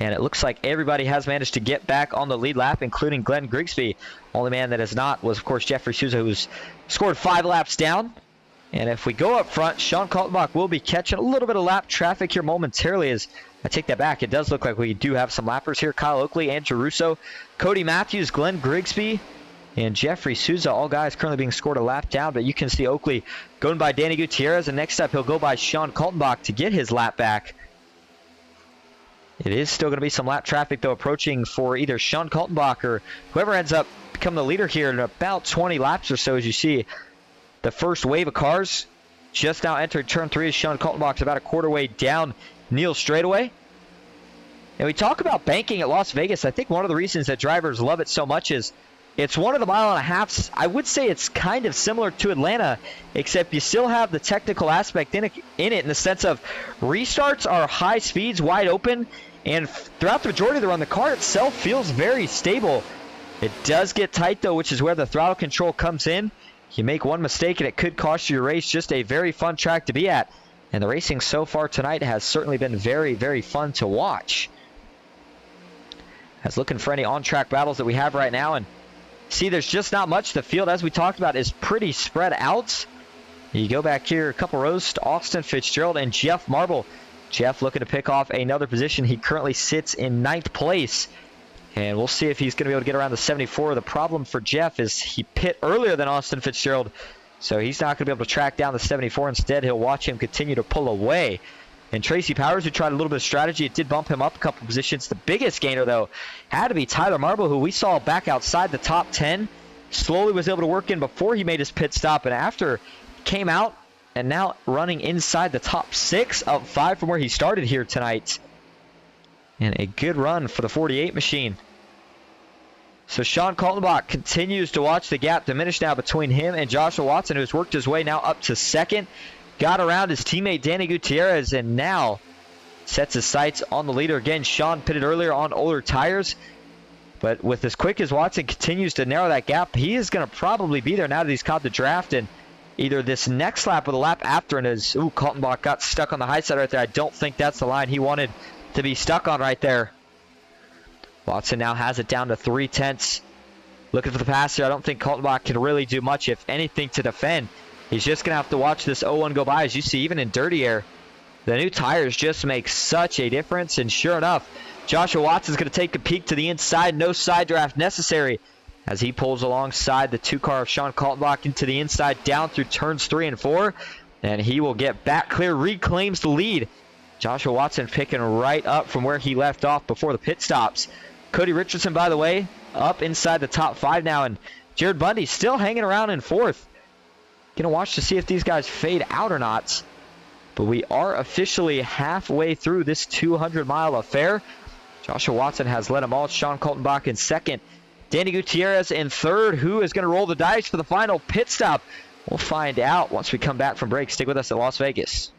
And it looks like everybody has managed to get back on the lead lap, including Glenn Grigsby. Only man that has not was, of course, Jeffrey Souza, who's scored 5 laps down. And if we go up front, Sean Kaltenbach will be catching a little bit of lap traffic here momentarily. As I take that back, it does look like we do have some lappers here. Kyle Oakley, Andrew Russo, Cody Matthews, Glenn Grigsby, and Jeffrey Souza, all guys currently being scored a lap down. But you can see Oakley going by Danny Gutierrez, and next up he'll go by Sean Kaltenbach to get his lap back. It is still going to be some lap traffic, though, approaching for either Sean Kaltenbach or whoever ends up becoming the leader here in about 20 laps or so. As you see, the first wave of cars just now entered turn 3 as Sean Kaltenbach's about a quarter way down Neal straightaway. And we talk about banking at Las Vegas. I think one of the reasons that drivers love it so much is it's one of the mile and a halfs. I would say it's kind of similar to Atlanta, except you still have the technical aspect in it in the sense of restarts are high speeds, wide open, and throughout the majority of the run, the car itself feels very stable. It does get tight, though, which is where the throttle control comes in. You make one mistake, and it could cost you your race. Just a very fun track to be at. And the racing so far tonight has certainly been very, very fun to watch. As looking for any on-track battles that we have right now, and see, there's just not much. The field, as we talked about, is pretty spread out. You go back here a couple rows to Austin Fitzgerald and Jeff Marble. Jeff looking to pick off another position. He currently sits in 9th place. And we'll see if he's going to be able to get around the 74. The problem for Jeff is he pit earlier than Austin Fitzgerald, so he's not going to be able to track down the 74. Instead, he'll watch him continue to pull away. And Tracy Powers, who tried a little bit of strategy, it did bump him up a couple positions. The biggest gainer, though, had to be Tyler Marble, who we saw back outside the top 10 slowly was able to work in before he made his pit stop, and after came out and now running inside the top 6, up 5 from where he started here tonight. And a good run for the 48 machine. So Sean Kaltenbach continues to watch the gap diminish now between him and Joshua Watson, who's worked his way now up to 2nd. Got around his teammate Danny Gutierrez and now sets his sights on the leader. Again, Sean pitted earlier on older tires. But with as quick as Watson continues to narrow that gap, he is going to probably be there now that he's caught the draft. And either this next lap or the lap after, and as Kaltenbach got stuck on the high side right there. I don't think that's the line he wanted to be stuck on right there. Watson now has it down to 3/10. Looking for the pass here. I don't think Kaltenbach can really do much, if anything, to defend. He's just going to have to watch this 0-1 go by. As you see, even in dirty air, the new tires just make such a difference. And sure enough, Joshua Watson's going to take a peek to the inside. No side draft necessary as he pulls alongside the 2-car of Sean Kaltenbach into the inside, down through turns 3 and 4. And he will get back clear, reclaims the lead. Joshua Watson picking right up from where he left off before the pit stops. Cody Richardson, by the way, up inside the top 5 now. And Jared Bundy still hanging around in 4th. Gonna watch to see if these guys fade out or not. But we are officially halfway through this 200-mile affair. Joshua Watson has led them all. Sean Kaltenbach in 2nd. Danny Gutierrez in 3rd. Who is going to roll the dice for the final pit stop? We'll find out once we come back from break. Stick with us at Las Vegas.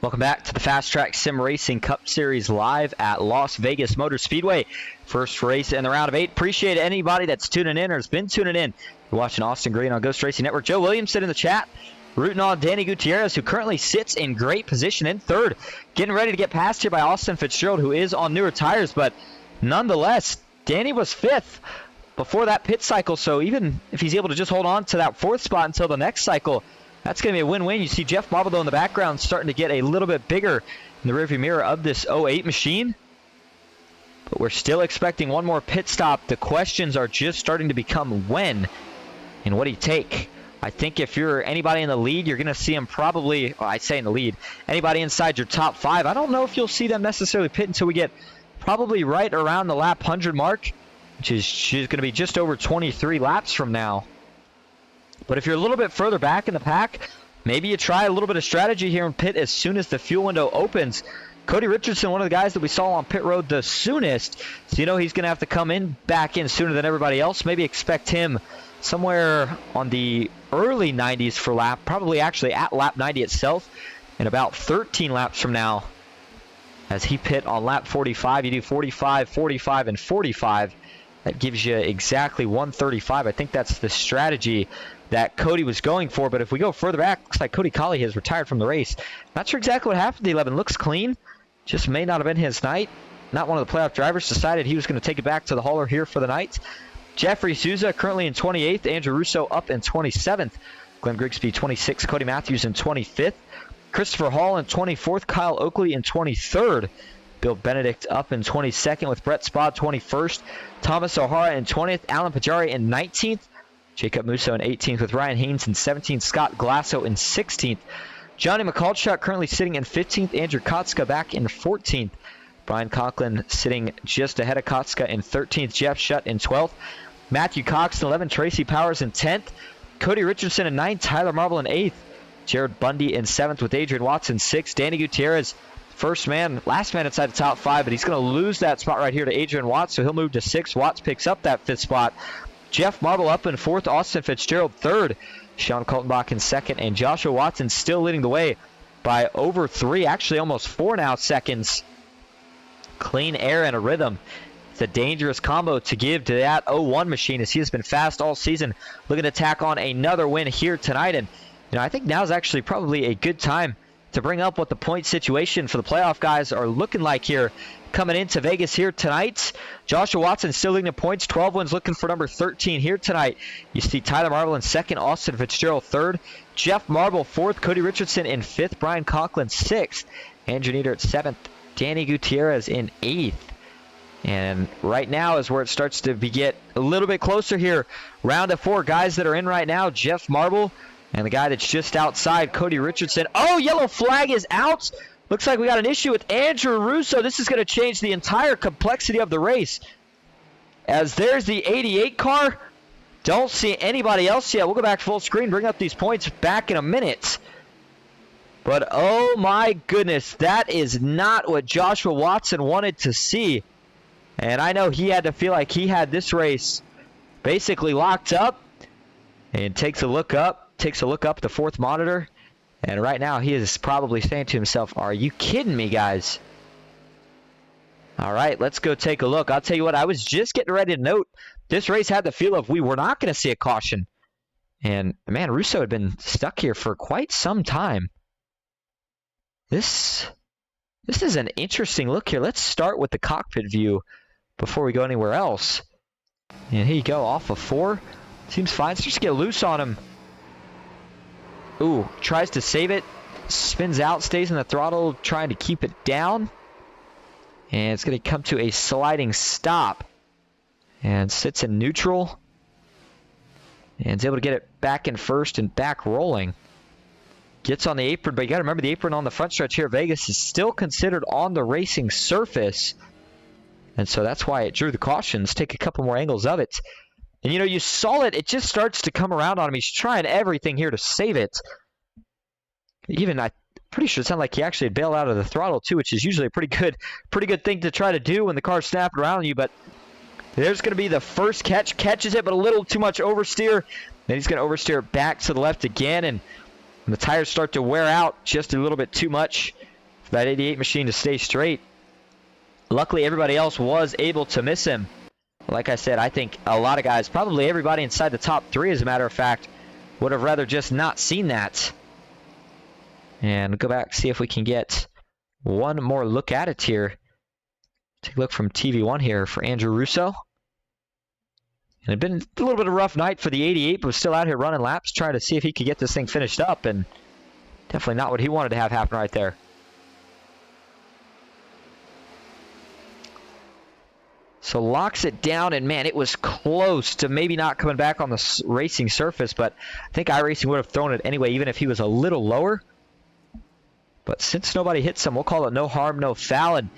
Welcome back to the FastTrack Sim Racing Cup Series live at Las Vegas Motor Speedway. First race in the round of 8. Appreciate anybody that's tuning in or has been tuning in. You're watching Austin Green on Ghost Racing Network. Joe Williamson in the chat, rooting on Danny Gutierrez, who currently sits in great position in 3rd. Getting ready to get passed here by Austin Fitzgerald, who is on newer tires. But nonetheless, Danny was 5th before that pit cycle. So even if he's able to just hold on to that 4th spot until the next cycle, That's going to be a win-win. You see Jeff Marble, though, in the background starting to get a little bit bigger in the rearview mirror of this 08 machine. But we're still expecting one more pit stop. The questions are just starting to become when and what do you take? I think if you're anybody in the lead, you're going to see them probably, well, I say in the lead, anybody inside your top 5. I don't know if you'll see them necessarily pit until we get probably right around the lap 100 mark, which is going to be just over 23 laps from now. But if you're a little bit further back in the pack, maybe you try a little bit of strategy here in pit as soon as the fuel window opens. Cody Richardson, one of the guys that we saw on pit road the soonest, so you know he's going to have to come back in sooner than everybody else. Maybe expect him somewhere on the early 90s for lap, probably actually at lap 90 itself, in about 13 laps from now. As he pit on lap 45, you do 45, 45, and 45. That gives you exactly 135. I think that's the strategy that Cody was going for. But if we go further back, looks like Cody Colley has retired from the race. Not sure exactly what happened to 11. Looks clean. Just may not have been his night. Not one of the playoff drivers. Decided he was going to take it back to the hauler here for the night. Jeffrey Souza currently in 28th. Andrew Russo up in 27th. Glenn Grigsby 26th. Cody Matthews in 25th. Christopher Hall in 24th. Kyle Oakley in 23rd. Bill Benedict up in 22nd with Brett Spod 21st. Thomas O'Hara in 20th. Alan Pajari in 19th. Jacob Musso in 18th with Ryan Haynes in 17th. Scott Glasso in 16th. Johnny McCallshot currently sitting in 15th. Andrew Kotska back in 14th. Brian Conklin sitting just ahead of Kotska in 13th. Jeff Shutt in 12th. Matthew Cox in 11th. Tracy Powers in 10th. Cody Richardson in 9th. Tyler Marble in 8th. Jared Bundy in 7th with Adrian Watts in 6th. Danny Gutierrez, last man inside the top 5, but he's going to lose that spot right here to Adrian Watts, so he'll move to 6th. Watts picks up that 5th spot. Jeff Marble up in 4th. Austin Fitzgerald 3rd. Sean Kaltenbach in 2nd. And Joshua Watson still leading the way by over 3, actually almost 4 now seconds. Clean air and a rhythm. It's a dangerous combo to give to that 01 machine, as he has been fast all season, looking to tack on another win here tonight. And I think now is actually probably a good time to bring up what the point situation for the playoff guys are looking like here coming into Vegas here tonight. Joshua Watson still leading the points. 12 wins, looking for number 13 here tonight. You see Tyler Marble in 2nd. Austin Fitzgerald 3rd. Jeff Marble 4th. Cody Richardson in 5th. Brian Conklin 6th. Andrew Nieder at 7th. Danny Gutierrez in 8th. And right now is where it starts to get a little bit closer here. Round of 4 guys that are in right now. Jeff Marble and the guy that's just outside, Cody Richardson. Oh, yellow flag is out. Looks like we got an issue with Andrew Russo. This is going to change the entire complexity of the race. As there's the 88 car. Don't see anybody else yet. We'll go back full screen, bring up these points back in a minute. But oh my goodness, that is not what Joshua Watson wanted to see. And I know he had to feel like he had this race basically locked up. And takes a look up at the 4th monitor. And right now he is probably saying to himself, are you kidding me, guys? All right, let's go take a look. I'll tell you what, I was just getting ready to note this race had the feel of we were not going to see a caution. And, man, Russo had been stuck here for quite some time. This is an interesting look here. Let's start with the cockpit view before we go anywhere else. And here you go, off of 4. Seems fine. Starts to get loose on him. Ooh, tries to save it. Spins out, stays in the throttle, trying to keep it down. And it's going to come to a sliding stop. And sits in neutral. And is able to get it back in first and back rolling. Gets on the apron, but you got to remember the apron on the front stretch here at Vegas is still considered on the racing surface. And so that's why it drew the cautions. Take a couple more angles of it. And, you know, you saw it. It just starts to come around on him. He's trying everything here to save it. Even, I'm pretty sure it sounded like he actually had bailed out of the throttle, too, which is usually a pretty good thing to try to do when the car's snapping around you. But there's going to be the first catch. Catches it, but a little too much oversteer. Then he's going to oversteer back to the left again. And the tires start to wear out just a little bit too much for that 88 machine to stay straight. Luckily, everybody else was able to miss him. Like I said, I think a lot of guys, probably everybody inside the top 3, as a matter of fact, would have rather just not seen that. And go back, see if we can get one more look at it here. Take a look from TV1 here for Andrew Russo. And it'd been a little bit of a rough night for the 88, but was still out here running laps, trying to see if he could get this thing finished up, and definitely not what he wanted to have happen right there. So locks it down, and man, it was close to maybe not coming back on the racing surface, but I think iRacing would have thrown it anyway, even if he was a little lower. But since nobody hits him, we'll call it no harm, no foul. And,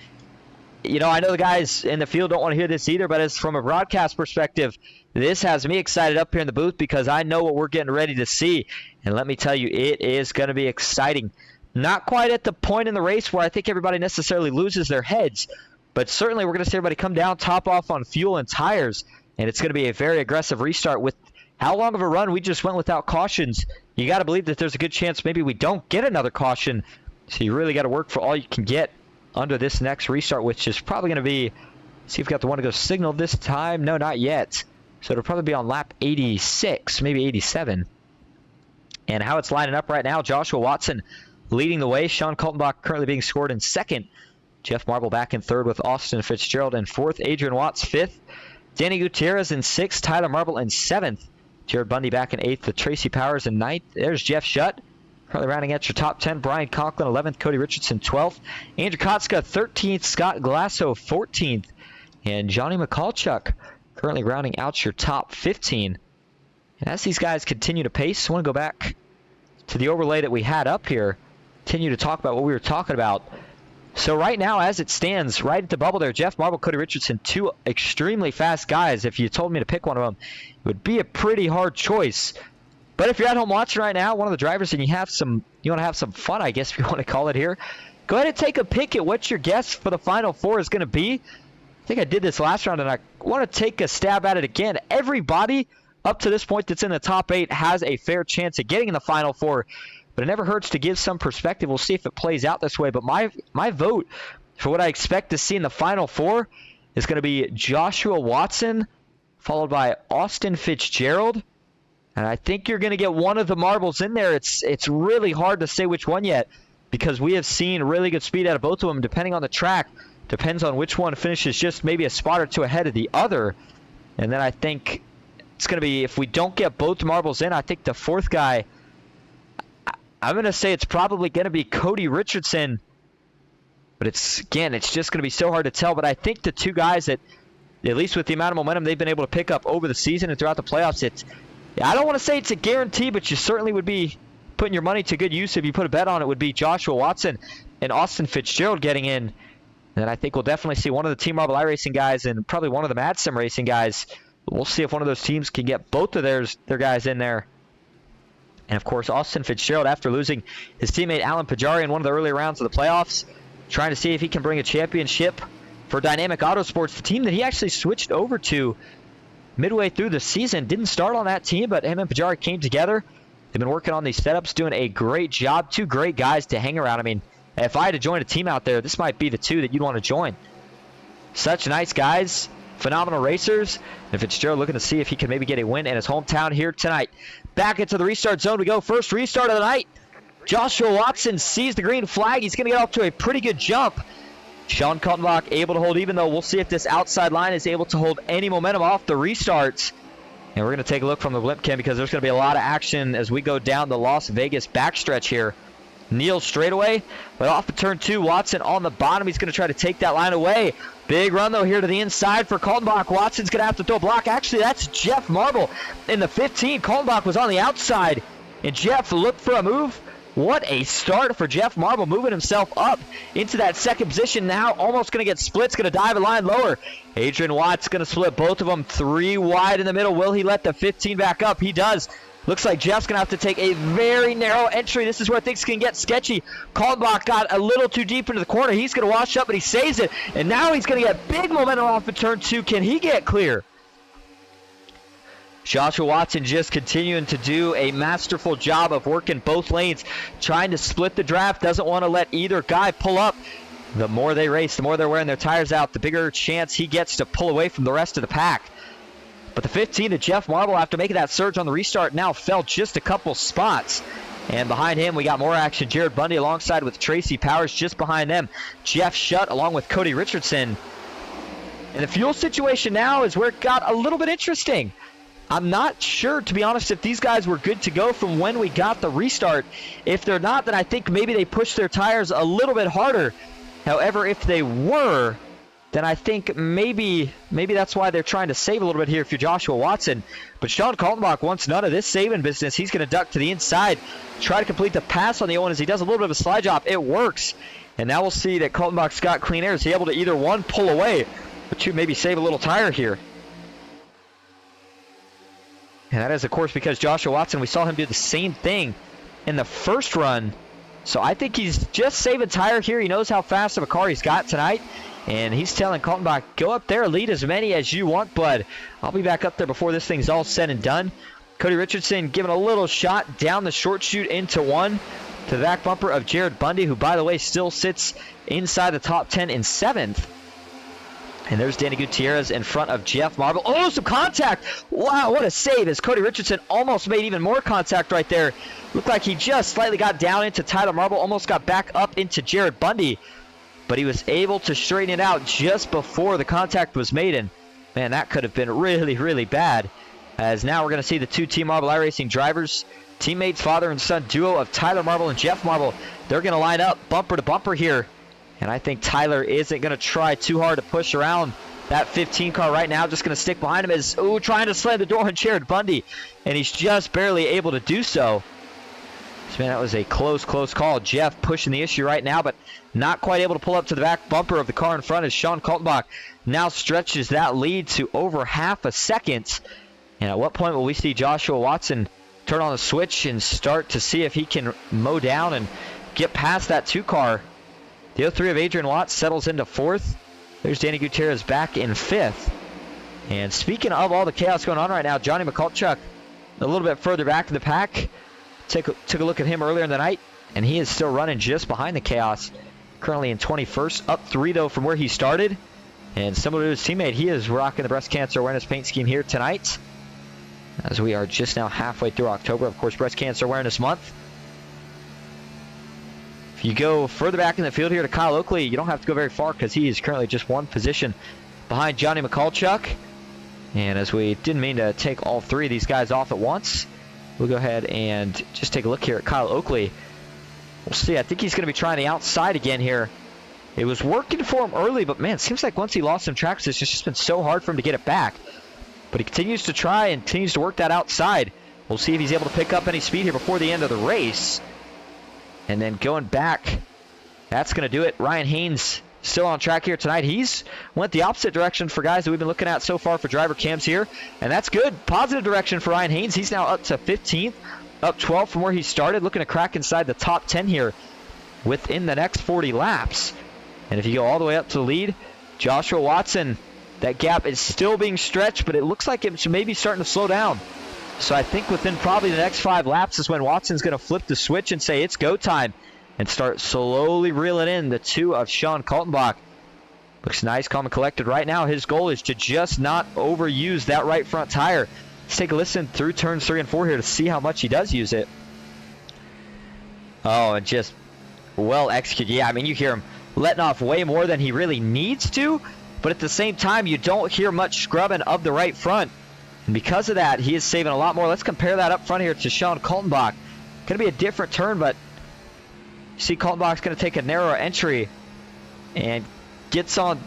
you know, I know the guys in the field don't want to hear this either, but as from a broadcast perspective, this has me excited up here in the booth because I know what we're getting ready to see. And let me tell you, it is going to be exciting. Not quite at the point in the race where I think everybody necessarily loses their heads, but certainly we're going to see everybody come down, top off on fuel and tires, and it's going to be a very aggressive restart. With how long of a run we just went without cautions, you got to believe that there's a good chance maybe we don't get another caution. So you really got to work for all you can get under this next restart, which is probably going to be, see if we got the one to go signal this time. No, not yet. So it'll probably be on lap 86, maybe 87. And how it's lining up right now, Joshua Watson leading the way. Sean Kaltenbach currently being scored in second. Jeff Marble back in third with Austin Fitzgerald in fourth. Adrian Watts fifth. Danny Gutierrez in sixth. Tyler Marble in seventh. Jared Bundy back in eighth with Tracy Powers in ninth. There's Jeff Shutt currently rounding out your top 10. Brian Conklin 11th. Cody Richardson 12th. Andrew Kotska 13th. Scott Glasso 14th. And Johnny Mikulchuk currently rounding out your top 15. And as these guys continue to pace, I want to go back to the overlay that we had up here. Continue to talk about what we were talking about. So right now, as it stands, right at the bubble there, Jeff Marble, Cody Richardson, two extremely fast guys. If you told me to pick one of them, it would be a pretty hard choice. But if you're at home watching right now, one of the drivers, and you want to have some fun, I guess if you want to call it here, go ahead and take a pick at what your guess for the Final Four is going to be. I think I did this last round, and I want to take a stab at it again. Everybody up to this point that's in the top 8 has a fair chance of getting in the Final Four. But it never hurts to give some perspective. We'll see if it plays out this way. But my vote for what I expect to see in the Final Four is going to be Joshua Watson, followed by Austin Fitzgerald. And I think you're going to get one of the marbles in there. It's really hard to say which one yet because we have seen really good speed out of both of them depending on the track. Depends on which one finishes just maybe a spot or two ahead of the other. And then I think it's going to be, if we don't get both marbles in, I think the fourth guy, I'm going to say it's probably going to be Cody Richardson. But it's just going to be so hard to tell. But I think the two guys that, at least with the amount of momentum they've been able to pick up over the season and throughout the playoffs, I don't want to say it's a guarantee, but you certainly would be putting your money to good use if you put a bet on it, would be Joshua Watson and Austin Fitzgerald getting in. And I think we'll definitely see one of the Team Marble iRacing guys and probably one of the Mad Sim Racing guys. We'll see if one of those teams can get both of their guys in there. And, of course, Austin Fitzgerald, after losing his teammate Alan Pajari in one of the early rounds of the playoffs, trying to see if he can bring a championship for Dynamic Autosports, the team that he actually switched over to midway through the season. Didn't start on that team, but him and Pajari came together. They've been working on these setups, doing a great job. Two great guys to hang around. I mean, if I had to join a team out there, this might be the two that you'd want to join. Such nice guys, phenomenal racers. And Fitzgerald looking to see if he can maybe get a win in his hometown here tonight. Back into the restart zone we go. First restart of the night. Joshua Watson sees the green flag. He's going to get off to a pretty good jump. Sean Kaltenbach able to hold even, though we'll see if this outside line is able to hold any momentum off the restarts. And we're going to take a look from the blimp cam because there's going to be a lot of action as we go down the Las Vegas backstretch here. Neal straightaway, but off of turn 2, Watson on the bottom. He's going to try to take that line away. Big run, though, here to the inside for Kaltenbach. Watson's going to have to throw a block. Actually, that's Jeff Marble in the 15. Kaltenbach was on the outside, and Jeff looked for a move. What a start for Jeff Marble, moving himself up into that second position now. Almost going to get split. Going to dive a line lower. Adrian Watts going to split both of them 3 wide in the middle. Will he let the 15 back up? He does. Looks like Jeff's going to have to take a very narrow entry. This is where things can get sketchy. Kaltenbach got a little too deep into the corner. He's going to wash up, but he saves it. And now he's going to get big momentum off of turn 2. Can he get clear? Joshua Watson just continuing to do a masterful job of working both lanes, trying to split the draft. Doesn't want to let either guy pull up. The more they race, the more they're wearing their tires out, the bigger chance he gets to pull away from the rest of the pack. But the 15 to Jeff Marble, after making that surge on the restart, now fell just a couple spots. And behind him, we got more action. Jared Bundy alongside with Tracy Powers. Just behind them, Jeff Shutt along with Cody Richardson. And the fuel situation now is where it got a little bit interesting. I'm not sure, to be honest, if these guys were good to go from when we got the restart. If they're not, then I think maybe they pushed their tires a little bit harder. However, if they were, then I think maybe that's why they're trying to save a little bit here if you're Joshua Watson. But Sean Kaltenbach wants none of this saving business. He's going to duck to the inside, try to complete the pass on the Owen as he does a little bit of a slide job. It works. And now we'll see that Kaltenbach's got clean air. Is he able to either one, pull away, or two, maybe save a little tire here? And that is, of course, because Joshua Watson, we saw him do the same thing in the first run. So I think he's just saving tire here. He knows how fast of a car he's got tonight. And he's telling Kaltenbach, go up there, lead as many as you want, bud. I'll be back up there before this thing's all said and done. Cody Richardson giving a little shot down the short chute into one to the back bumper of Jared Bundy, who, by the way, still sits inside the top 10 in 7th. And there's Danny Gutierrez in front of Jeff Marble. Oh, some contact! Wow, what a save as Cody Richardson almost made even more contact right there. Looked like he just slightly got down into Tyler Marble, almost got back up into Jared Bundy. But he was able to straighten it out just before the contact was made. And, man, that could have been really, really bad. As now we're going to see the two Team Marble iRacing drivers, teammates, father and son duo of Tyler Marble and Jeff Marble. They're going to line up bumper to bumper here. And I think Tyler isn't going to try too hard to push around that 15 car right now. Just going to stick behind him as, trying to slam the door on Jared Bundy. And he's just barely able to do so. So, man, that was a close call. Jeff pushing the issue right now, but not quite able to pull up to the back bumper of the car in front as Sean Kaltenbach now stretches that lead to over half a second. And at what point will we see Joshua Watson turn on the switch and start to see if he can mow down and get past that 2 car? The 03 of Adrian Watts settles into 4th. There's Danny Gutierrez back in 5th. And speaking of all the chaos going on right now, Johnny McCulchuk a little bit further back in the pack. Took a look at him earlier in the night, and he is still running just behind the chaos. Currently in 21st, up 3 though from where he started. And similar to his teammate, he is rocking the breast cancer awareness paint scheme here tonight, as we are just now halfway through October, of course, Breast Cancer Awareness Month. If you go further back in the field here to Kyle Oakley, you don't have to go very far because he is currently just 1 position behind Johnny McCulchuk. And as we didn't mean to take all 3 of these guys off at once, we'll go ahead and just take a look here at Kyle Oakley. We'll see. I think he's going to be trying the outside again here. It was working for him early, but, man, it seems like once he lost some track position, it's just been so hard for him to get it back. But he continues to try and continues to work that outside. We'll see if he's able to pick up any speed here before the end of the race. And then going back, that's going to do it. Ryan Haynes still on track here tonight. He's went the opposite direction for guys that we've been looking at so far for driver cams here. And that's good. Positive direction for Ryan Haynes. He's now up to 15th, up 12 from where he started, looking to crack inside the top 10 here within the next 40 laps. And if you go all the way up to the lead, Joshua Watson, that gap is still being stretched, but it looks like it's maybe starting to slow down. So I think within probably the next 5 laps is when Watson's going to flip the switch and say it's go time and start slowly reeling in the 2 of Sean Kaltenbach. Looks nice, calm and collected right now. His goal is to just not overuse that right front tire. Let's take a listen through turns 3 and 4 here to see how much he does use it. Oh, and just well executed. Yeah, I mean, you hear him letting off way more than he really needs to, but at the same time, you don't hear much scrubbing of the right front. And because of that, he is saving a lot more. Let's compare that up front here to Sean Kaltenbach. Going to be a different turn, but you see Kaltenbach's going to take a narrower entry and gets on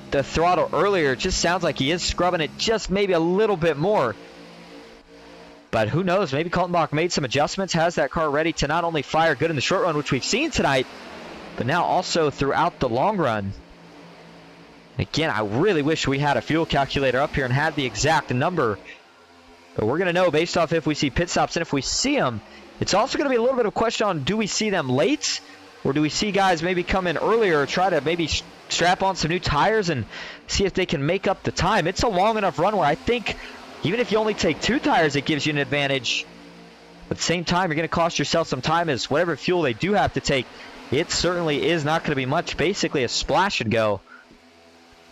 the throttle earlier. It just sounds like he is scrubbing it just maybe a little bit more. But who knows? Maybe Kaltenbach made some adjustments, has that car ready to not only fire good in the short run, which we've seen tonight, but now also throughout the long run. Again, I really wish we had a fuel calculator up here and had the exact number. But we're going to know based off if we see pit stops. And if we see them, it's also going to be a little bit of a question on, do we see them late? Or do we see guys maybe come in earlier or try to maybe strap on some new tires and see if they can make up the time? It's a long enough run where I think even if you only take 2 tires, it gives you an advantage. But at the same time, you're going to cost yourself some time, as whatever fuel they do have to take, it certainly is not going to be much. Basically a splash and go.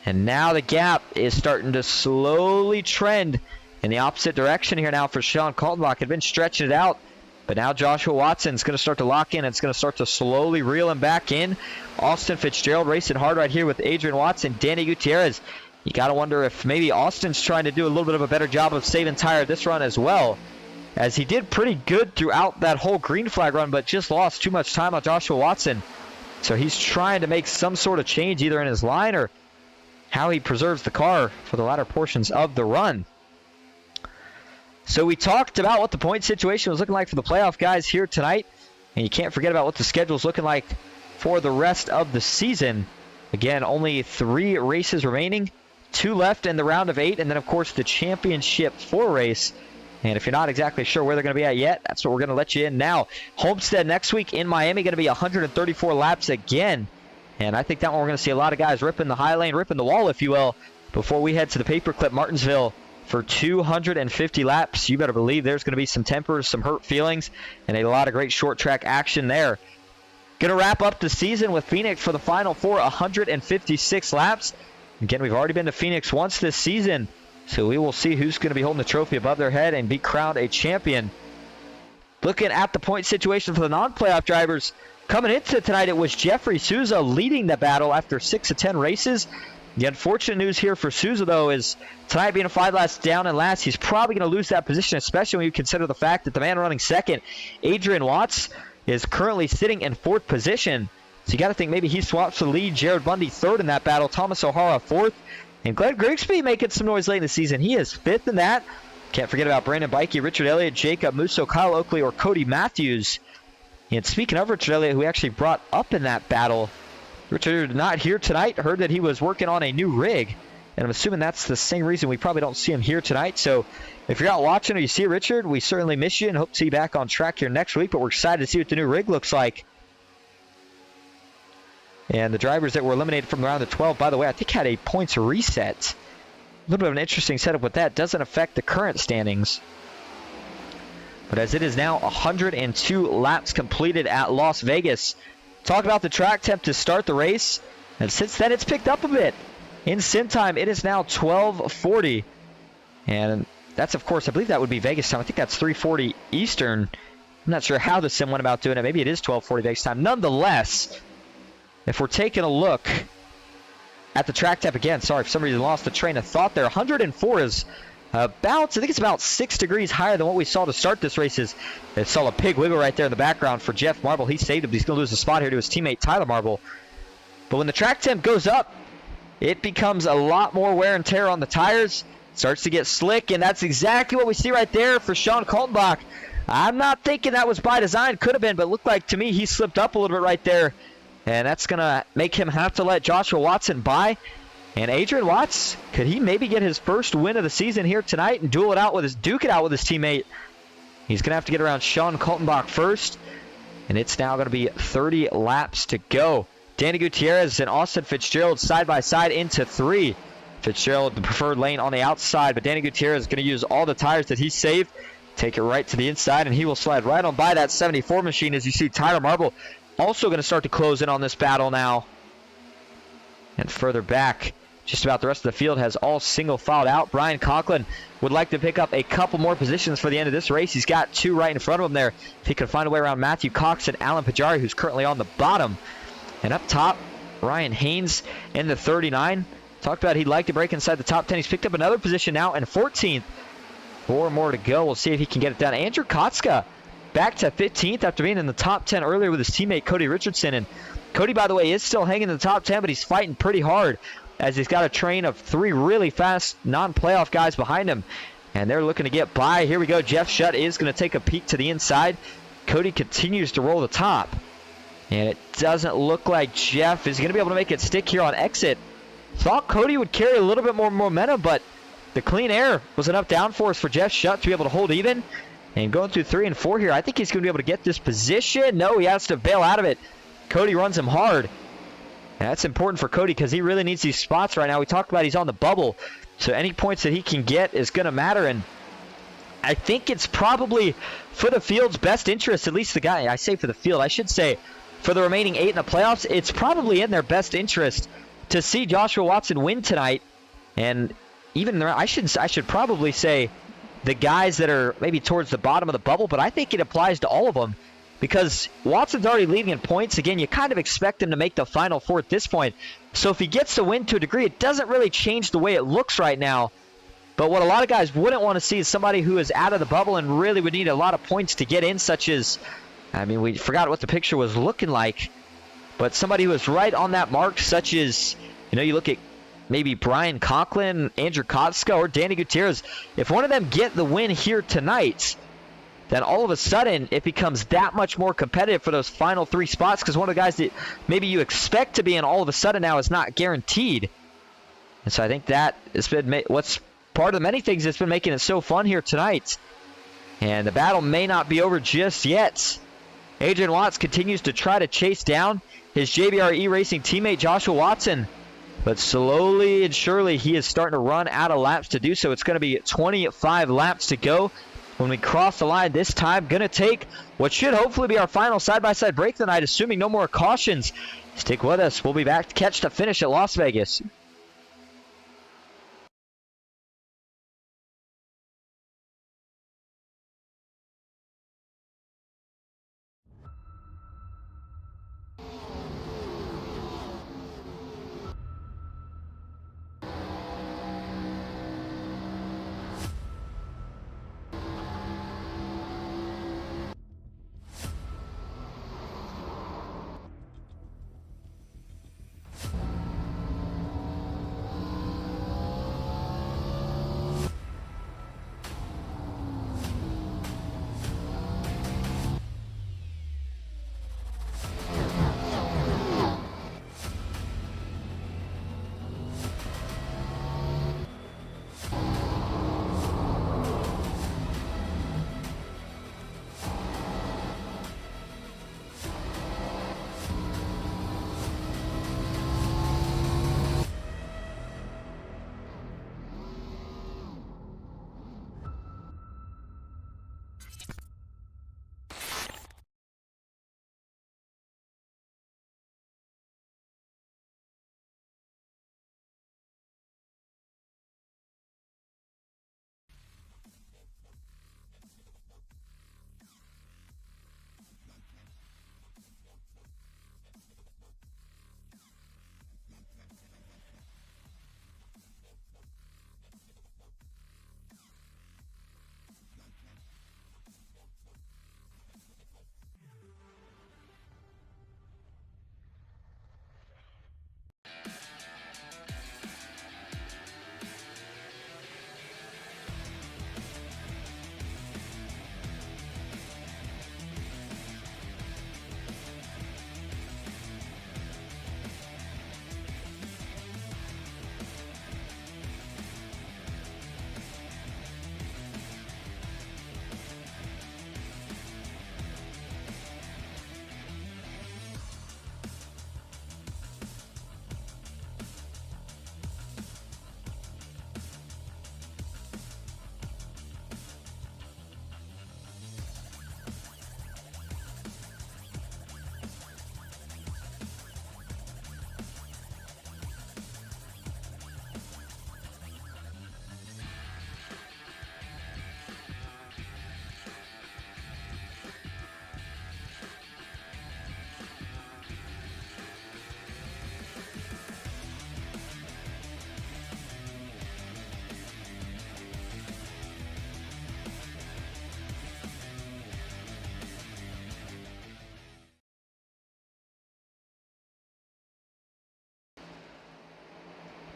And now the gap is starting to slowly trend in the opposite direction here now for Sean Kaltenbach. Had been stretching it out, but now Joshua Watson's going to start to lock in. It's going to start to slowly reel him back in. Austin Fitzgerald racing hard right here with Adrian Watson. Danny Gutierrez, You got to wonder if maybe Austin's trying to do a little bit of a better job of saving tire this run as well, as he did pretty good throughout that whole green flag run, but just lost too much time on Joshua Watson. So he's trying to make some sort of change either in his line or how he preserves the car for the latter portions of the run. So we talked about what the point situation was looking like for the playoff guys here tonight. And you can't forget about what the schedule is looking like for the rest of the season. Again, only 3 races remaining, 2 left in the round of 8, and then, of course, the championship 4 race. And if you're not exactly sure where they're going to be at yet, that's what we're going to let you in now. Homestead next week in Miami, going to be 134 laps again. And I think that one we're going to see a lot of guys ripping the high lane, ripping the wall, if you will, before we head to the Paperclip Martinsville for 250 laps. You better believe there's going to be some tempers, some hurt feelings, and a lot of great short track action there. Going to wrap up the season with Phoenix for the final 4, 156 laps. Again, we've already been to Phoenix once this season, so we will see who's going to be holding the trophy above their head and be crowned a champion. Looking at the point situation for the non-playoff drivers, coming into tonight, it was Jeffrey Souza leading the battle after 6 of 10 races. The unfortunate news here for Souza, though, is tonight being a 5 laps down and last, he's probably going to lose that position, especially when you consider the fact that the man running second, Adrian Watts, is currently sitting in 4th position. So you got to think maybe he swaps the lead. Jared Bundy 3rd in that battle, Thomas O'Hara 4th, and Glenn Grigsby making some noise late in the season. He is 5th in that. Can't forget about Brandon Bikey, Richard Elliott, Jacob Musso, Kyle Oakley, or Cody Matthews. And speaking of Richard Elliott, who we actually brought up in that battle, Richard not here tonight. Heard that he was working on a new rig, and I'm assuming that's the same reason we probably don't see him here tonight. So if you're out watching or you see Richard, we certainly miss you and hope to see you back on track here next week. But we're excited to see what the new rig looks like. And the drivers that were eliminated from the round of 12, by the way, I think had a points reset. A little bit of an interesting setup with that. Doesn't affect the current standings. But as it is now 102 laps completed at Las Vegas. Talk about the track temp to start the race. And since then, it's picked up a bit. In sim time, it is now 12:40. And that's, of course, I believe that would be Vegas time. I think that's 3:40 Eastern. I'm not sure how the sim went about doing it. Maybe it is 12:40 Vegas time. Nonetheless, if we're taking a look at the track temp again, sorry, for some reason lost the train of thought there. 104 is about, I think it's about 6 degrees higher than what we saw to start this race. They saw a pig wiggle right there in the background for Jeff Marble. He saved him. He's going to lose the spot here to his teammate Tyler Marble. But when the track temp goes up, it becomes a lot more wear and tear on the tires. Starts to get slick, and that's exactly what we see right there for Sean Kaltenbach. I'm not thinking that was by design. Could have been, but it looked like to me he slipped up a little bit right there. And that's going to make him have to let Joshua Watson by. And Adrian Watts, could he maybe get his first win of the season here tonight and duke it out with his teammate? He's going to have to get around Sean Kaltenbach first. And it's now going to be 30 laps to go. Danny Gutierrez and Austin Fitzgerald side by side into 3. Fitzgerald the preferred lane on the outside, but Danny Gutierrez is going to use all the tires that he saved, take it right to the inside, and he will slide right on by that 74 machine as you see Tyler Marble also going to start to close in on this battle now. And further back, just about the rest of the field has all single filed out. Brian Conklin would like to pick up a couple more positions for the end of this race. He's got 2 right in front of him there. If he can find a way around Matthew Cox and Alan Pajari, who's currently on the bottom. And up top, Ryan Haynes in the 39. Talked about he'd like to break inside the top 10. He's picked up another position now in 14th. 4 more to go. We'll see if he can get it done. Andrew Kotska back to 15th after being in the top 10 earlier with his teammate Cody Richardson. And Cody, by the way, is still hanging in the top 10, but he's fighting pretty hard as he's got a train of 3 really fast non-playoff guys behind him. And they're looking to get by. Here we go. Jeff Shutt is going to take a peek to the inside. Cody continues to roll the top. And it doesn't look like Jeff is going to be able to make it stick here on exit. Thought Cody would carry a little bit more momentum, but the clean air was enough downforce for Jeff Shutt to be able to hold even. And going through 3 and 4 here, I think he's going to be able to get this position. No, he has to bail out of it. Cody runs him hard. And that's important for Cody because he really needs these spots right now. We talked about he's on the bubble, so any points that he can get is going to matter. And I think it's probably for the field's best interest, at least the guy, I say for the field, I should say for the remaining 8 in the playoffs, it's probably in their best interest to see Joshua Watson win tonight. And even I should probably say the guys that are maybe towards the bottom of the bubble, but I think it applies to all of them. because Watson's already leading in points. Again, you kind of expect him to make the Final Four at this point. So if he gets the win to a degree, it doesn't really change the way it looks right now. But what a lot of guys wouldn't want to see is somebody who is out of the bubble and really would need a lot of points to get in, such as, I mean, we forgot what the picture was looking like, but somebody who was right on that mark, such as, you know, you look at maybe Brian Conklin, Andrew Kotska, or Danny Gutierrez. If one of them get the win here tonight, then all of a sudden it becomes that much more competitive for those final 3 spots, because one of the guys that maybe you expect to be in all of a sudden now is not guaranteed. And so I think that has been what's part of the many things that's been making it so fun here tonight. And the battle may not be over just yet. Adrian Watts continues to try to chase down his JBR E-Racing teammate Joshua Watson. But slowly and surely he is starting to run out of laps to do so. It's going to be 25 laps to go when we cross the line this time. Going to take what should hopefully be our final side-by-side break tonight, assuming no more cautions. Stick with us. We'll be back to catch the finish at Las Vegas.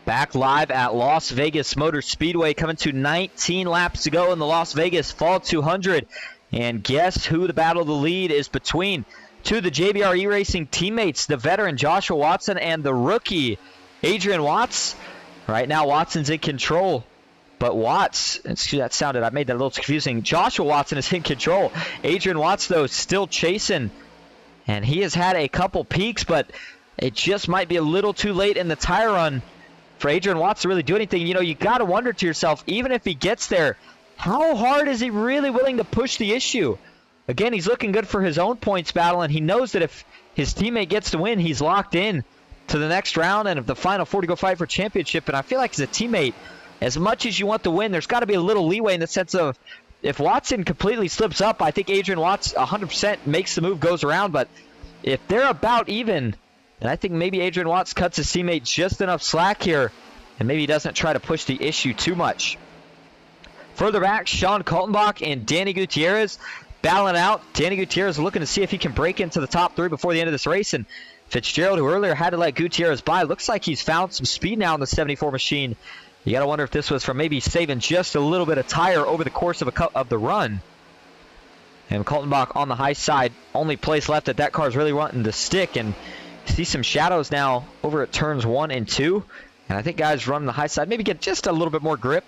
Back live at Las Vegas Motor Speedway, coming to 19 laps to go in the Las Vegas Fall 200. And guess who the battle of the lead is between? Two of the JBR E-Racing teammates, the veteran Joshua Watson and the rookie Adrian Watts. Right now Watson's in control, but Watts, excuse that sounded, I made that a little confusing. Joshua Watson is in control. Adrian Watts, though, still chasing. And he has had a couple peaks, but it just might be a little too late in the tire run for Adrian Watts to really do anything. You know, you got to wonder to yourself, even if he gets there, how hard is he really willing to push the issue? Again, he's looking good for his own points battle, and he knows that if his teammate gets to win, he's locked in to the next round and of the Final Four to go fight for championship. And I feel like as a teammate, as much as you want to win, there's got to be a little leeway in the sense of if Watson completely slips up, I think Adrian Watts 100% makes the move, goes around. But if they're about even, then I think maybe Adrian Watts cuts his teammate just enough slack here, and maybe he doesn't try to push the issue too much. Further back, Sean Kaltenbach and Danny Gutierrez battling out. Danny Gutierrez looking to see if he can break into the top 3 before the end of this race. And Fitzgerald, who earlier had to let Gutierrez by, looks like he's found some speed now in the 74 machine. You got to wonder if this was from maybe saving just a little bit of tire over the course of the run. And Kaltenbach on the high side, only place left that that car is really wanting to stick. And you see some shadows now over at turns 1 and 2. And I think guys running the high side maybe get just a little bit more grip.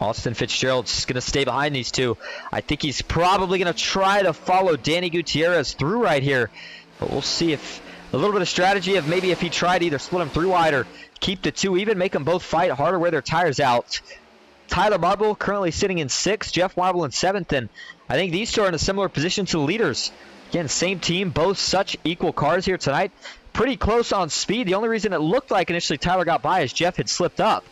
Austin Fitzgerald's going to stay behind these two. I think he's probably going to try to follow Danny Gutierrez through right here. But we'll see if a little bit of strategy of maybe if he tried to either split them through wide or keep the two even, make them both fight harder, wear their tires out. Tyler Marble currently sitting in 6th, Jeff Marble in 7th, and I think these two are in a similar position to the leaders. Again, same team, both such equal cars here tonight. Pretty close on speed. The only reason it looked like initially Tyler got by is Jeff had slipped up.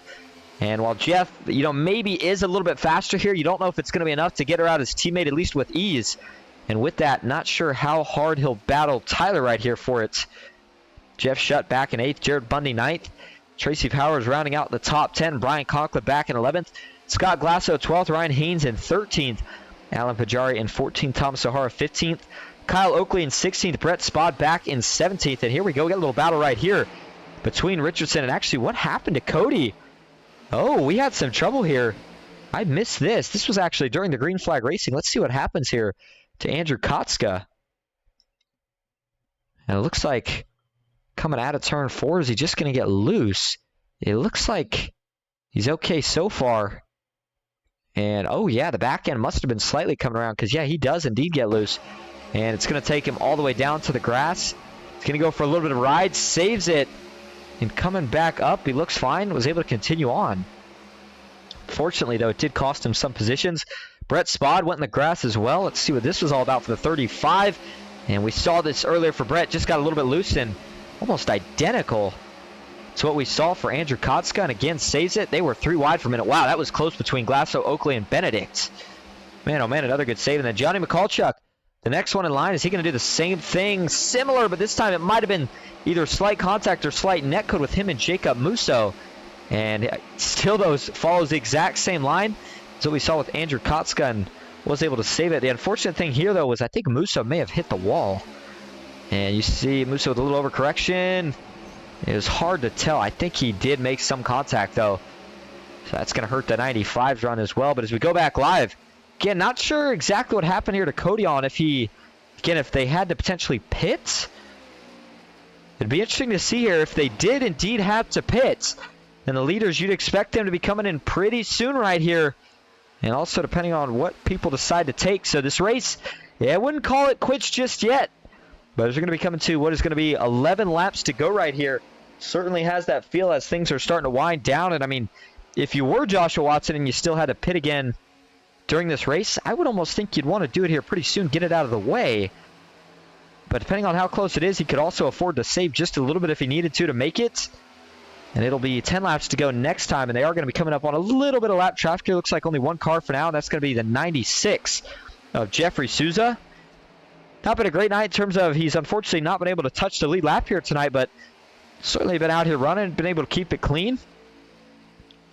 And while Jeff, maybe is a little bit faster here, you don't know if it's going to be enough to get her out his teammate at least with ease. And with that, not sure how hard he'll battle Tyler right here for it. Jeff Shutt back in 8th, Jared Bundy 9th. Tracy Powers rounding out the top 10. Brian Conklin back in 11th. Scott Glasso 12th. Ryan Haynes in 13th. Alan Pajari in 14th. Thomas Sahara 15th. Kyle Oakley in 16th. Brett Spod back in 17th. And here we go. We got a little battle right here between Richardson and actually what happened to Cody? Oh, we had some trouble here. I missed this. This was actually during the green flag racing. Let's see what happens here to Andrew Kotska. And it looks like coming out of turn 4, is he just going to get loose? It looks like he's okay so far. And, oh, yeah, the back end must have been slightly coming around because, yeah, he does indeed get loose. And it's going to take him all the way down to the grass. He's going to go for a little bit of a ride, saves it. And coming back up, he looks fine, was able to continue on. Fortunately, though, it did cost him some positions. Brett Spod went in the grass as well. Let's see what this was all about for the 35. And we saw this earlier for Brett, just got a little bit loose and almost identical to what we saw for Andrew Kotska. And again, saves it. They were 3 wide for a minute. Wow, that was close between Glasso, Oakley, and Benedict. Man, oh man, another good save. And then Johnny McCulchuk, the next one in line, is he going to do the same thing? Similar, but this time it might have been either slight contact or slight netcode with him and Jacob Musso. And still follows the exact same line as what we saw with Andrew Kotska and was able to save it. The unfortunate thing here, though, was I think Musso may have hit the wall. And you see Musso with a little overcorrection. It was hard to tell. I think he did make some contact, though. So that's going to hurt the 95's run as well. But as we go back live, again, not sure exactly what happened here to Cody on. If they had to potentially pit. It'd be interesting to see here if they did indeed have to pit. And the leaders, you'd expect them to be coming in pretty soon right here. And also depending on what people decide to take. So this race, yeah, I wouldn't call it quits just yet. But as we're going to be coming to what is going to be 11 laps to go right here. Certainly has that feel as things are starting to wind down. And I mean, if you were Joshua Watson and you still had to pit again during this race, I would almost think you'd want to do it here pretty soon, get it out of the way. But depending on how close it is, he could also afford to save just a little bit if he needed to make it. And it'll be 10 laps to go next time, and they are going to be coming up on a little bit of lap traffic here. Looks like only one car for now, and that's going to be the 96 of Jeffrey Souza. Not been a great night in terms of he's unfortunately not been able to touch the lead lap here tonight, but certainly been out here running, been able to keep it clean.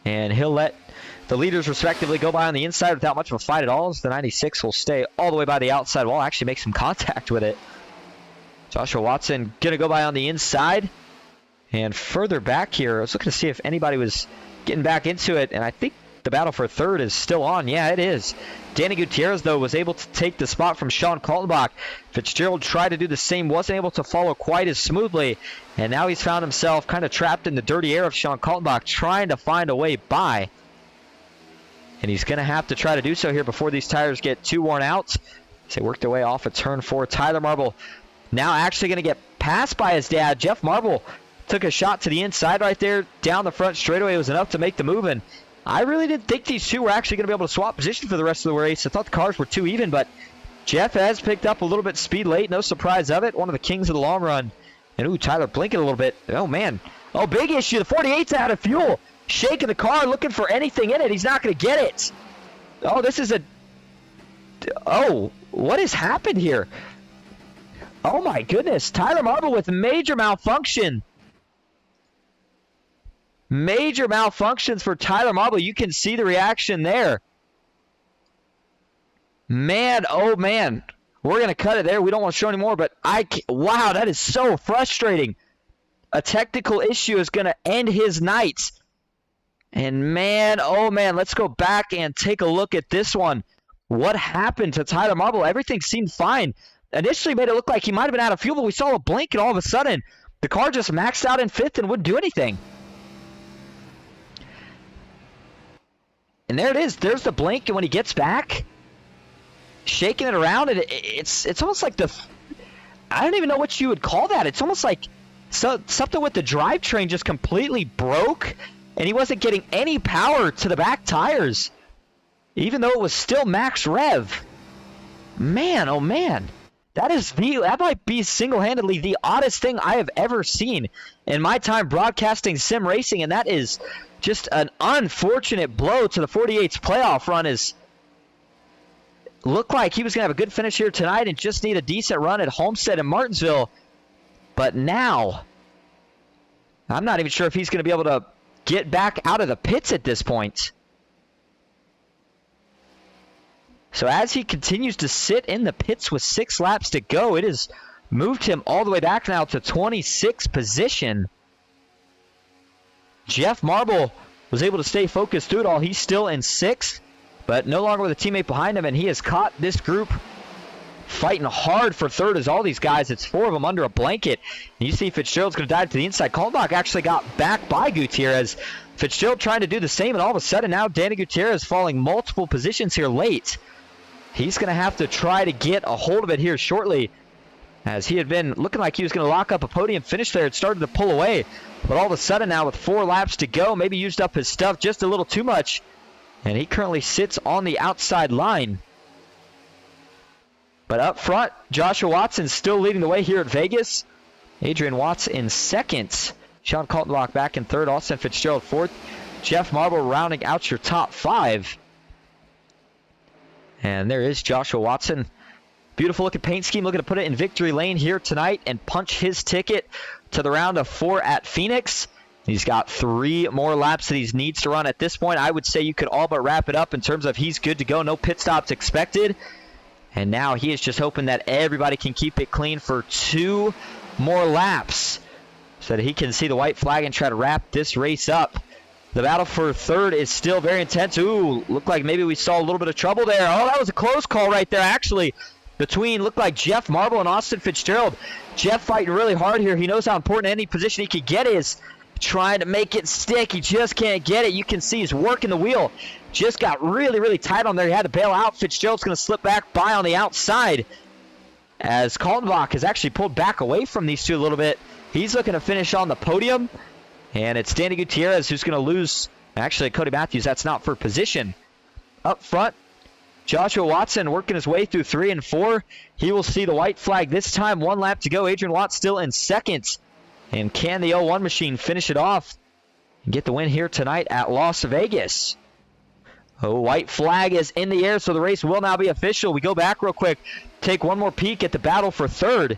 And he'll let the leaders respectively go by on the inside without much of a fight at all, as the 96 will stay all the way by the outside wall, actually make some contact with it. Joshua Watson going to go by on the inside. And further back here, I was looking to see if anybody was getting back into it, and I think the battle for third is still on. Yeah, it is. Danny Gutierrez, though, was able to take the spot from Sean Kaltenbach. Fitzgerald tried to do the same, wasn't able to follow quite as smoothly, and now he's found himself kind of trapped in the dirty air of Sean Kaltenbach, trying to find a way by. And he's going to have to try to do so here before these tires get too worn out. As they work their way off at turn 4. Tyler Marble now actually going to get passed by his dad. Jeff Marble took a shot to the inside right there, down the front straightaway. It was enough to make the move, and I really didn't think these two were actually going to be able to swap position for the rest of the race. I thought the cars were too even, but Jeff has picked up a little bit of speed late. No surprise of it. One of the kings of the long run. And, ooh, Tyler blinking a little bit. Oh, man. Oh, big issue. The 48's out of fuel. shaking the car, looking for anything in it. He's not going to get it. Oh, this is a... Oh, what has happened here? Oh, my goodness. Tyler Marble with major malfunction. Major malfunctions for Tyler Marble. You can see the reaction there. Man, oh, man. We're going to cut it there. We don't want to show anymore, but wow, that is so frustrating. A technical issue is going to end his night. And man, oh man, let's go back and take a look at this one. What happened to Tyler Marble? Everything seemed fine. Initially made it look like he might have been out of fuel, but we saw a blink, and all of a sudden, the car just maxed out in fifth and wouldn't do anything. And there it is. There's the blink, and when he gets back, shaking it around, and it's almost like I don't even know what you would call that. It's almost like something with the drivetrain just completely broke, and he wasn't getting any power to the back tires, even though it was still max rev. Man, oh man. That might be single-handedly the oddest thing I have ever seen in my time broadcasting sim racing, and that is just an unfortunate blow to the 48's playoff run. Looked like he was going to have a good finish here tonight and just need a decent run at Homestead and Martinsville. But now, I'm not even sure if he's going to be able to get back out of the pits at this point. So as he continues to sit in the pits with 6 laps to go, it has moved him all the way back now to 26th position. Jeff Marble was able to stay focused through it all. He's still in 6th, but no longer with a teammate behind him, and he has caught this group fighting hard for 3rd as all these guys. It's 4 of them under a blanket. And you see Fitzgerald's going to dive to the inside. Kalmbach actually got back by Gutierrez. Fitzgerald trying to do the same, and all of a sudden now Danny Gutierrez falling multiple positions here late. He's going to have to try to get a hold of it here shortly, as he had been looking like he was going to lock up a podium finish there. It started to pull away, but all of a sudden now with 4 laps to go, maybe used up his stuff just a little too much, and he currently sits on the outside line. But up front, Joshua Watson still leading the way here at Vegas. Adrian Watts in 2nd. Sean Kaltenbach back in 3rd. Austin Fitzgerald 4th. Jeff Marble rounding out your top 5. And there is Joshua Watson. Beautiful looking paint scheme. Looking to put it in victory lane here tonight and punch his ticket to the round of 4 at Phoenix. He's got 3 more laps that he needs to run at this point. I would say you could all but wrap it up in terms of he's good to go. No pit stops expected. And now he is just hoping that everybody can keep it clean for 2 more laps so that he can see the white flag and try to wrap this race up. The battle for 3rd is still very intense. Ooh, looked like maybe we saw a little bit of trouble there. Oh, that was a close call right there, actually, looked like Jeff Marble and Austin Fitzgerald. Jeff fighting really hard here. He knows how important any position he could get is. Trying to make it stick. He just can't get it. You can see he's working the wheel. Just got really, really tight on there. He had to bail out. Fitzgerald's going to slip back by on the outside, as Kaltenbach has actually pulled back away from these two a little bit. He's looking to finish on the podium. And it's Danny Gutierrez who's going to lose. Actually, Cody Matthews, that's not for position. Up front, Joshua Watson working his way through 3 and 4. He will see the white flag this time. 1 lap to go. Adrian Watts still in 2nd. And can the 01 machine finish it off and get the win here tonight at Las Vegas? Oh, white flag is in the air, so the race will now be official. We go back real quick, take one more peek at the battle for 3rd.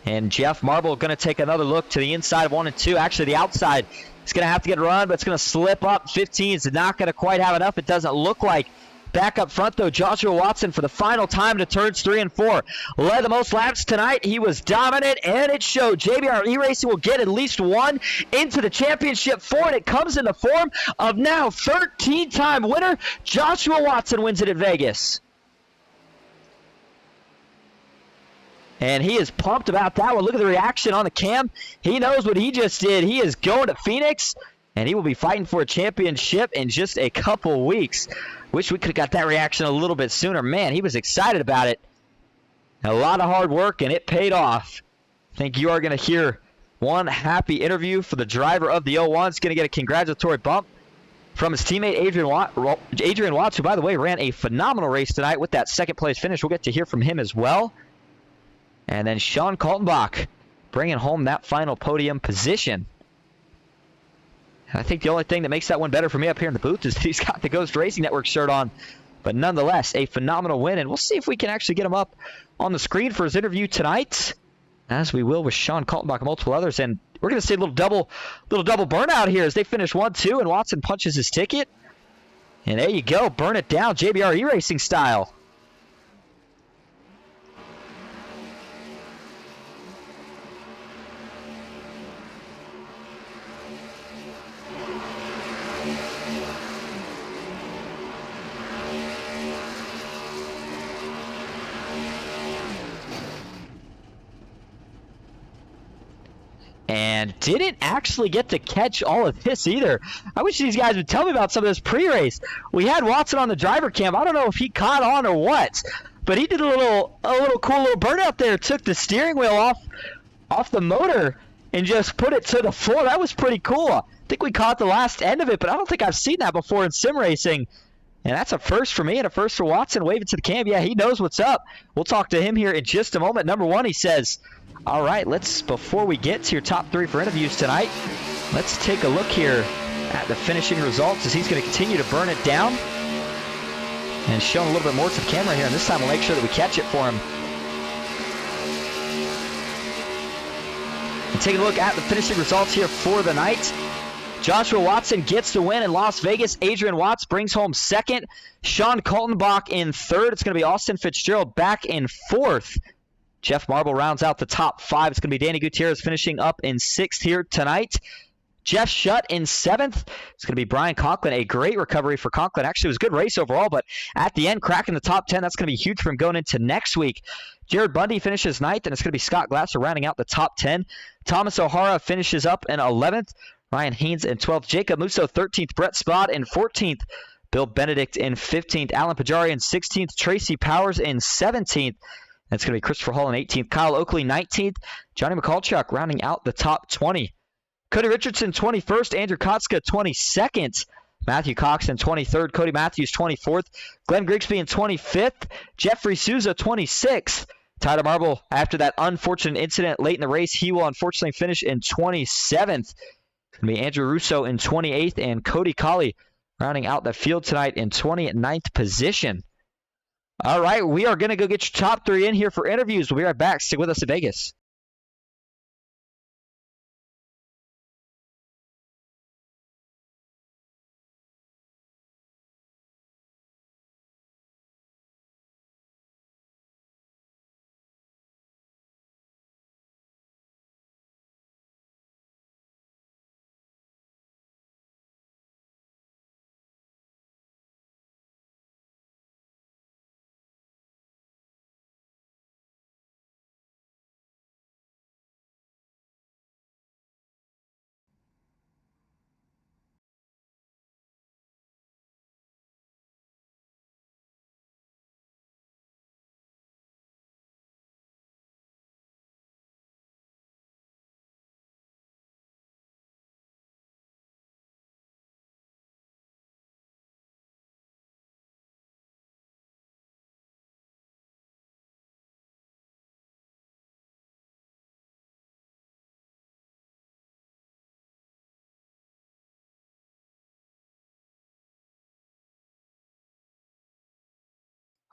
And Jeff Marble going to take another look to the inside of 1 and 2. Actually, the outside. He's going to have to get a run, but it's going to slip up. 15 is not going to quite have enough. It doesn't look like. Back up front, though, Joshua Watson for the final time to turns 3 and 4. Led the most laps tonight. He was dominant, and it showed. JBR E-Racing will get at least 1 into the championship 4, and it comes in the form of now 13-time winner. Joshua Watson wins it at Vegas. And he is pumped about that one. Look at the reaction on the cam. He knows what he just did. He is going to Phoenix, and he will be fighting for a championship in just a couple weeks. Wish we could have got that reaction a little bit sooner. Man, he was excited about it. A lot of hard work, and it paid off. I think you are going to hear one happy interview for the driver of the 01. He's going to get a congratulatory bump from his teammate Adrian Watts, who, by the way, ran a phenomenal race tonight with that second-place finish. We'll get to hear from him as well. And then Sean Kaltenbach bringing home that final podium position. I think the only thing that makes that one better for me up here in the booth is that he's got the Ghost Racing Network shirt on. But nonetheless, a phenomenal win, and we'll see if we can actually get him up on the screen for his interview tonight, as we will with Sean Kaltenbach and multiple others. And we're going to see a little double burnout here as they finish 1-2, and Watson punches his ticket. And there you go, burn it down, JBR E-Racing style. And didn't actually get to catch all of this either. I wish these guys would tell me about some of this pre-race. We had Watson on the driver cam. I don't know if he caught on or what, but he did a little cool little burnout there. Took the steering wheel off the motor and just put it to the floor. That was pretty cool. I think we caught the last end of it, but I don't think I've seen that before in sim racing. And that's a first for me and a first for Watson. Waving to the cam. Yeah, he knows what's up. We'll talk to him here in just a moment. Number one, he says, all right, before we get to your top three for interviews tonight, let's take a look here at the finishing results as he's going to continue to burn it down and show a little bit more to the camera here. And this time we'll make sure that we catch it for him. And take a look at the finishing results here for the night. Joshua Watson gets the win in Las Vegas. Adrian Watts brings home second. Sean Kaltenbach in third. It's going to be Austin Fitzgerald back in fourth. Jeff Marble rounds out the top five. It's going to be Danny Gutierrez finishing up in sixth here tonight. Jeff Shutt in seventh. It's going to be Brian Conklin. A great recovery for Conklin. Actually, it was a good race overall, but at the end, cracking the top 10. That's going to be huge for him going into next week. Jared Bundy finishes ninth, and it's going to be Scott Glasser rounding out the top 10. Thomas O'Hara finishes up in 11th. Ryan Haynes in 12th. Jacob Musso 13th. Brett Spott in 14th. Bill Benedict in 15th. Alan Pajari in 16th. Tracy Powers in 17th. That's going to be Christopher Hall in 18th. Kyle Oakley 19th. Johnny McCulchuk rounding out the top 20. Cody Richardson 21st. Andrew Kotska 22nd. Matthew Cox in 23rd. Cody Matthews 24th. Glenn Grigsby in 25th. Jeffrey Souza 26th. Tyler Marble, after that unfortunate incident late in the race, he will unfortunately finish in 27th. It's going to be Andrew Russo in 28th. And Cody Colley rounding out the field tonight in 29th position. All right, we are going to go get your top three in here for interviews. We'll be right back. Stick with us in Vegas.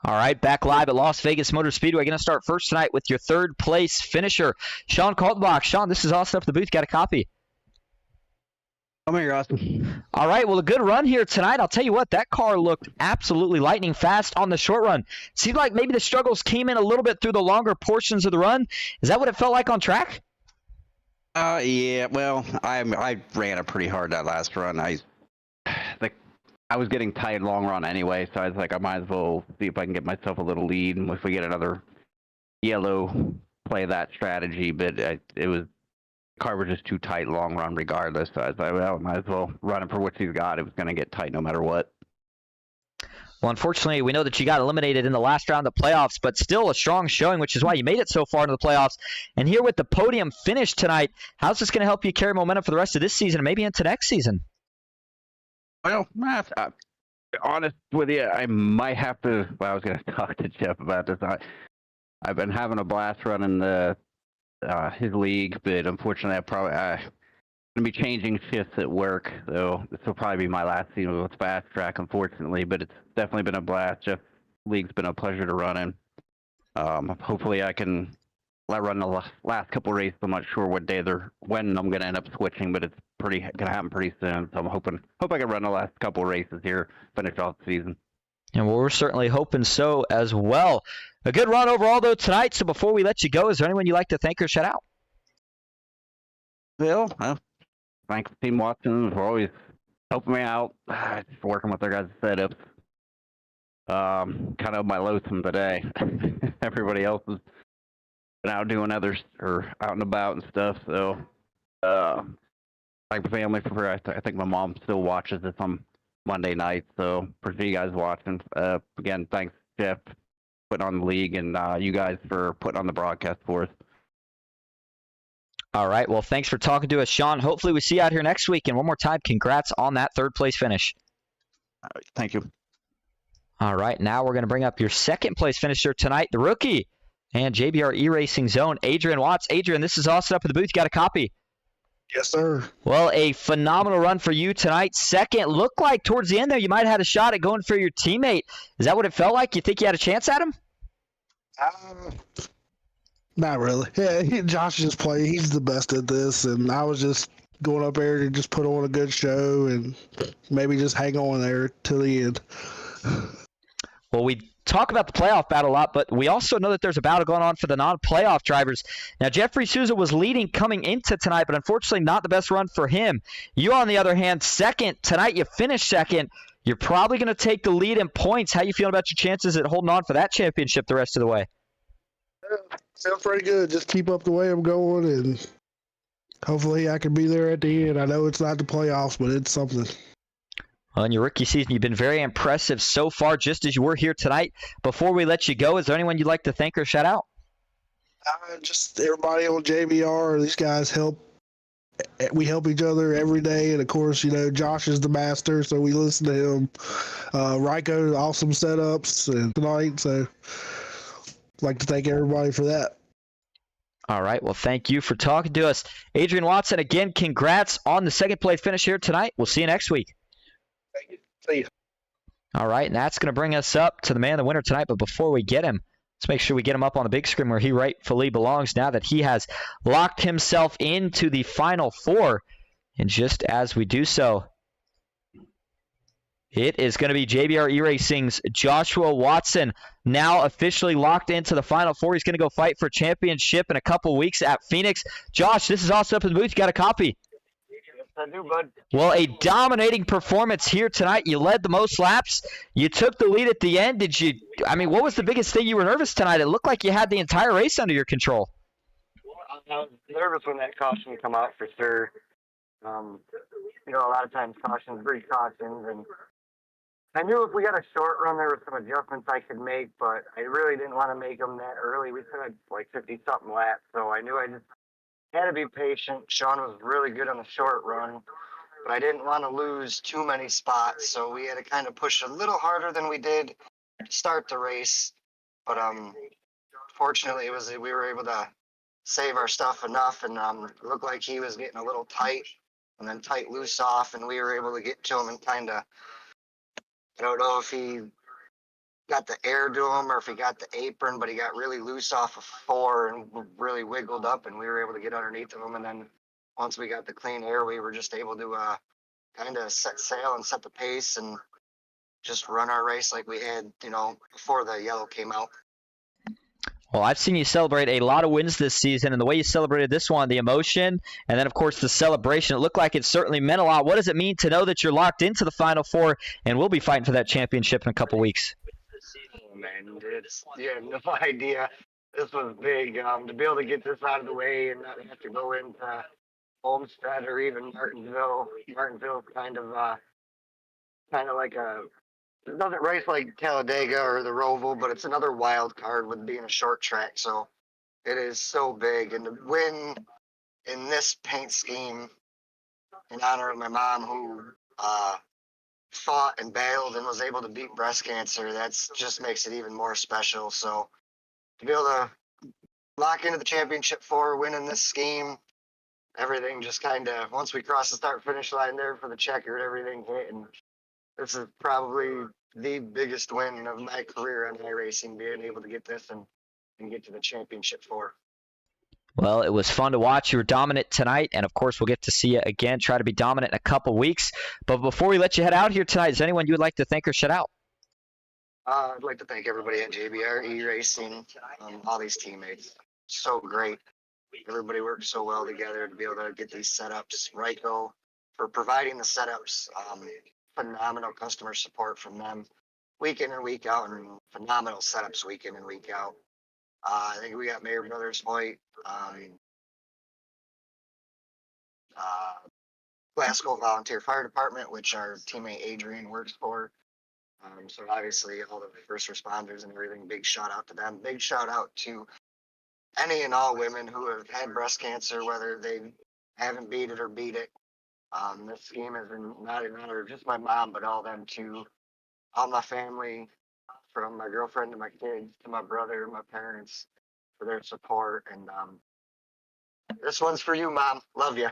All right, back live at Las Vegas Motor Speedway. Going to start first tonight with your third place finisher, Sean Kaltenbach. Sean, this is Austin up the booth. Got a copy. I'm here, Austin. All right, well, a good run here tonight. I'll tell you what, that car looked absolutely lightning fast on the short run. Seemed like maybe the struggles came in a little bit through the longer portions of the run. Is that what it felt like on track? Yeah, well, I ran it pretty hard that last run. I was getting tight long run anyway, so I was like, I might as well see if I can get myself a little lead, and if we get another yellow, play that strategy. But the car was just too tight long run regardless. So I was like, well, I might as well run it for what he's got. It was going to get tight no matter what. Well, unfortunately, we know that you got eliminated in the last round of the playoffs, but still a strong showing, which is why you made it so far into the playoffs. And here with the podium finish tonight, how's this going to help you carry momentum for the rest of this season and maybe into next season? Well, honest with you, I might have to. Well, I was going to talk to Jeff about this. I've been having a blast running his league, but unfortunately, gonna be changing shifts at work, so this will probably be my last season with Fast Track, unfortunately. But it's definitely been a blast. Jeff League's been a pleasure to run in. Hopefully, I can run the last couple races. I'm not sure when I'm gonna end up switching, but it's gonna happen pretty soon. So hope I can run the last couple races here, finish off the season. And we're certainly hoping so as well. A good run overall, though, tonight. So before we let you go, is there anyone you'd like to thank or shout out? Well, thanks Team Watson for always helping me out. Just working with their guys' setups. Kind of my lonesome today. Everybody else has been out doing others or out and about and stuff. So, thank the family for. I think my mom still watches this on Monday night. So for you guys watching, again, thanks Jeff for putting on the league and you guys for putting on the broadcast for us. All right. Well, thanks for talking to us, Sean. Hopefully we see you out here next week. And one more time, congrats on that third place finish. All right, thank you. All right. Now we're going to bring up your second place finisher tonight, the rookie and JBR E-Racing Zone, Adrian Watts. Adrian, this is all set up in the booth. You got a copy? Yes, sir. Well, a phenomenal run for you tonight. Second, looked like towards the end there you might have had a shot at going for your teammate. Is that what it felt like? You think you had a chance at him? Not really. Yeah, Josh just played. He's the best at this, and I was just going up there to just put on a good show and maybe just hang on there till the end. Well, we talk about the playoff battle a lot, but we also know that there's a battle going on for the non-playoff drivers. Now, Jeffrey Souza was leading coming into tonight, but unfortunately not the best run for him. You, on the other hand, second. Tonight you finished second. You're probably going to take the lead in points. How you feeling about your chances at holding on for that championship the rest of the way? Sounds pretty good. Just keep up the way I'm going, and hopefully I can be there at the end. I know it's not the playoffs, but it's something. Well, in your rookie season, you've been very impressive so far, just as you were here tonight. Before we let you go, is there anyone you'd like to thank or shout out? Just everybody on JBR. These guys help. We help each other every day, and of course, Josh is the master, so we listen to him. Ryko, awesome setups and tonight, so I'd like to thank everybody for that. All right, well, thank you for talking to us. Adrian Watson, again, congrats on the second place finish here tonight. We'll see you next week. Thank you. See you. All right, and that's going to bring us up to the man of the winner tonight, but before we get him, let's make sure we get him up on the big screen where he rightfully belongs now that he has locked himself into the Final Four. And just as we do so, it is going to be JBR E-Racing's Joshua Watson, now officially locked into the Final Four. He's going to go fight for championship in a couple weeks at Phoenix. Josh, this is also up in the booth. You got a copy? Yes, I do, bud. Well, a dominating performance here tonight. You led the most laps. You took the lead at the end. What was the biggest thing you were nervous tonight? It looked like you had the entire race under your control. I was nervous when that caution would come out for sure. A lot of times cautions breed cautions, and I knew if we got a short run, there were some adjustments I could make, but I really didn't want to make them that early. We still had like 50-something laps, so I knew I just had to be patient. Sean was really good on the short run, but I didn't want to lose too many spots, so we had to kind of push a little harder than we did to start the race. But fortunately, we were able to save our stuff enough, and it looked like he was getting a little tight, and then tight loose off, and we were able to get to him and kind of, I don't know if he got the air to him or if he got the apron, but he got really loose off of 4 and really wiggled up, and we were able to get underneath of him. And then once we got the clean air, we were just able to kind of set sail and set the pace and just run our race like we had, before the yellow came out. Well, I've seen you celebrate a lot of wins this season, and the way you celebrated this one, the emotion, and then, of course, the celebration, it looked like it certainly meant a lot. What does it mean to know that you're locked into the Final Four and we'll be fighting for that championship in a couple weeks? Oh, man, you have no idea. This was big. To be able to get this out of the way and not have to go into Homestead or even Martinsville. Martinsville's kind of like it doesn't race like Talladega or the Roval, but it's another wild card with being a short track. So it is so big. And to win in this paint scheme in honor of my mom, who fought and battled and was able to beat breast cancer, that's just makes it even more special. So to be able to lock into the championship 4, win in this scheme, everything just kind of, once we crossed the start finish line there for the checkered, everything hit. And this is probably the biggest win of my career on iRacing, being able to get this and get to the championship 4. Well, it was fun to watch. You were dominant tonight, and of course, we'll get to see you again. Try to be dominant in a couple weeks. But before we let you head out here tonight, is there anyone you would like to thank or shout out? I'd like to thank everybody at JBR E-Racing, all these teammates. So great. Everybody works so well together to be able to get these setups. Ryko for providing the setups. Phenomenal customer support from them week in and week out, and phenomenal setups week in and week out. I think we got Mayor Brothers Hoyt, Glasgow Volunteer Fire Department, which our teammate Adrian works for. So obviously all the first responders and everything, big shout out to them. Big shout out to any and all women who have had breast cancer, whether they haven't beat it or beat it. This scheme is not in honor of just my mom, but all them too. All my family, from my girlfriend to my kids to my brother, my parents, for their support. And this one's for you, Mom. Love you.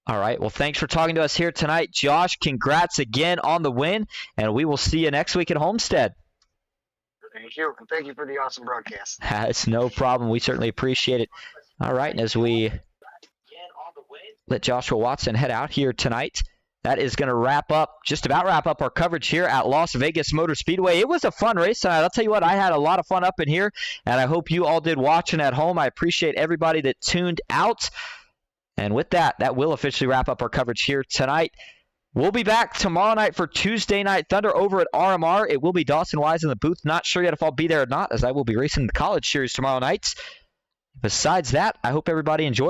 All right. Well, thanks for talking to us here tonight. Josh, congrats again on the win, and we will see you next week at Homestead. Thank you. And thank you for the awesome broadcast. It's no problem. We certainly appreciate it. All right. And as we let Joshua Watson head out here tonight, that is going to just about wrap up our coverage here at Las Vegas Motor Speedway. It was a fun race tonight. I'll tell you what, I had a lot of fun up in here, and I hope you all did watching at home. I appreciate everybody that tuned out. And with that, that will officially wrap up our coverage here tonight. We'll be back tomorrow night for Tuesday Night Thunder over at RMR. It will be Dawson Wise in the booth. Not sure yet if I'll be there or not, as I will be racing the College Series tomorrow night. Besides that, I hope everybody enjoyed.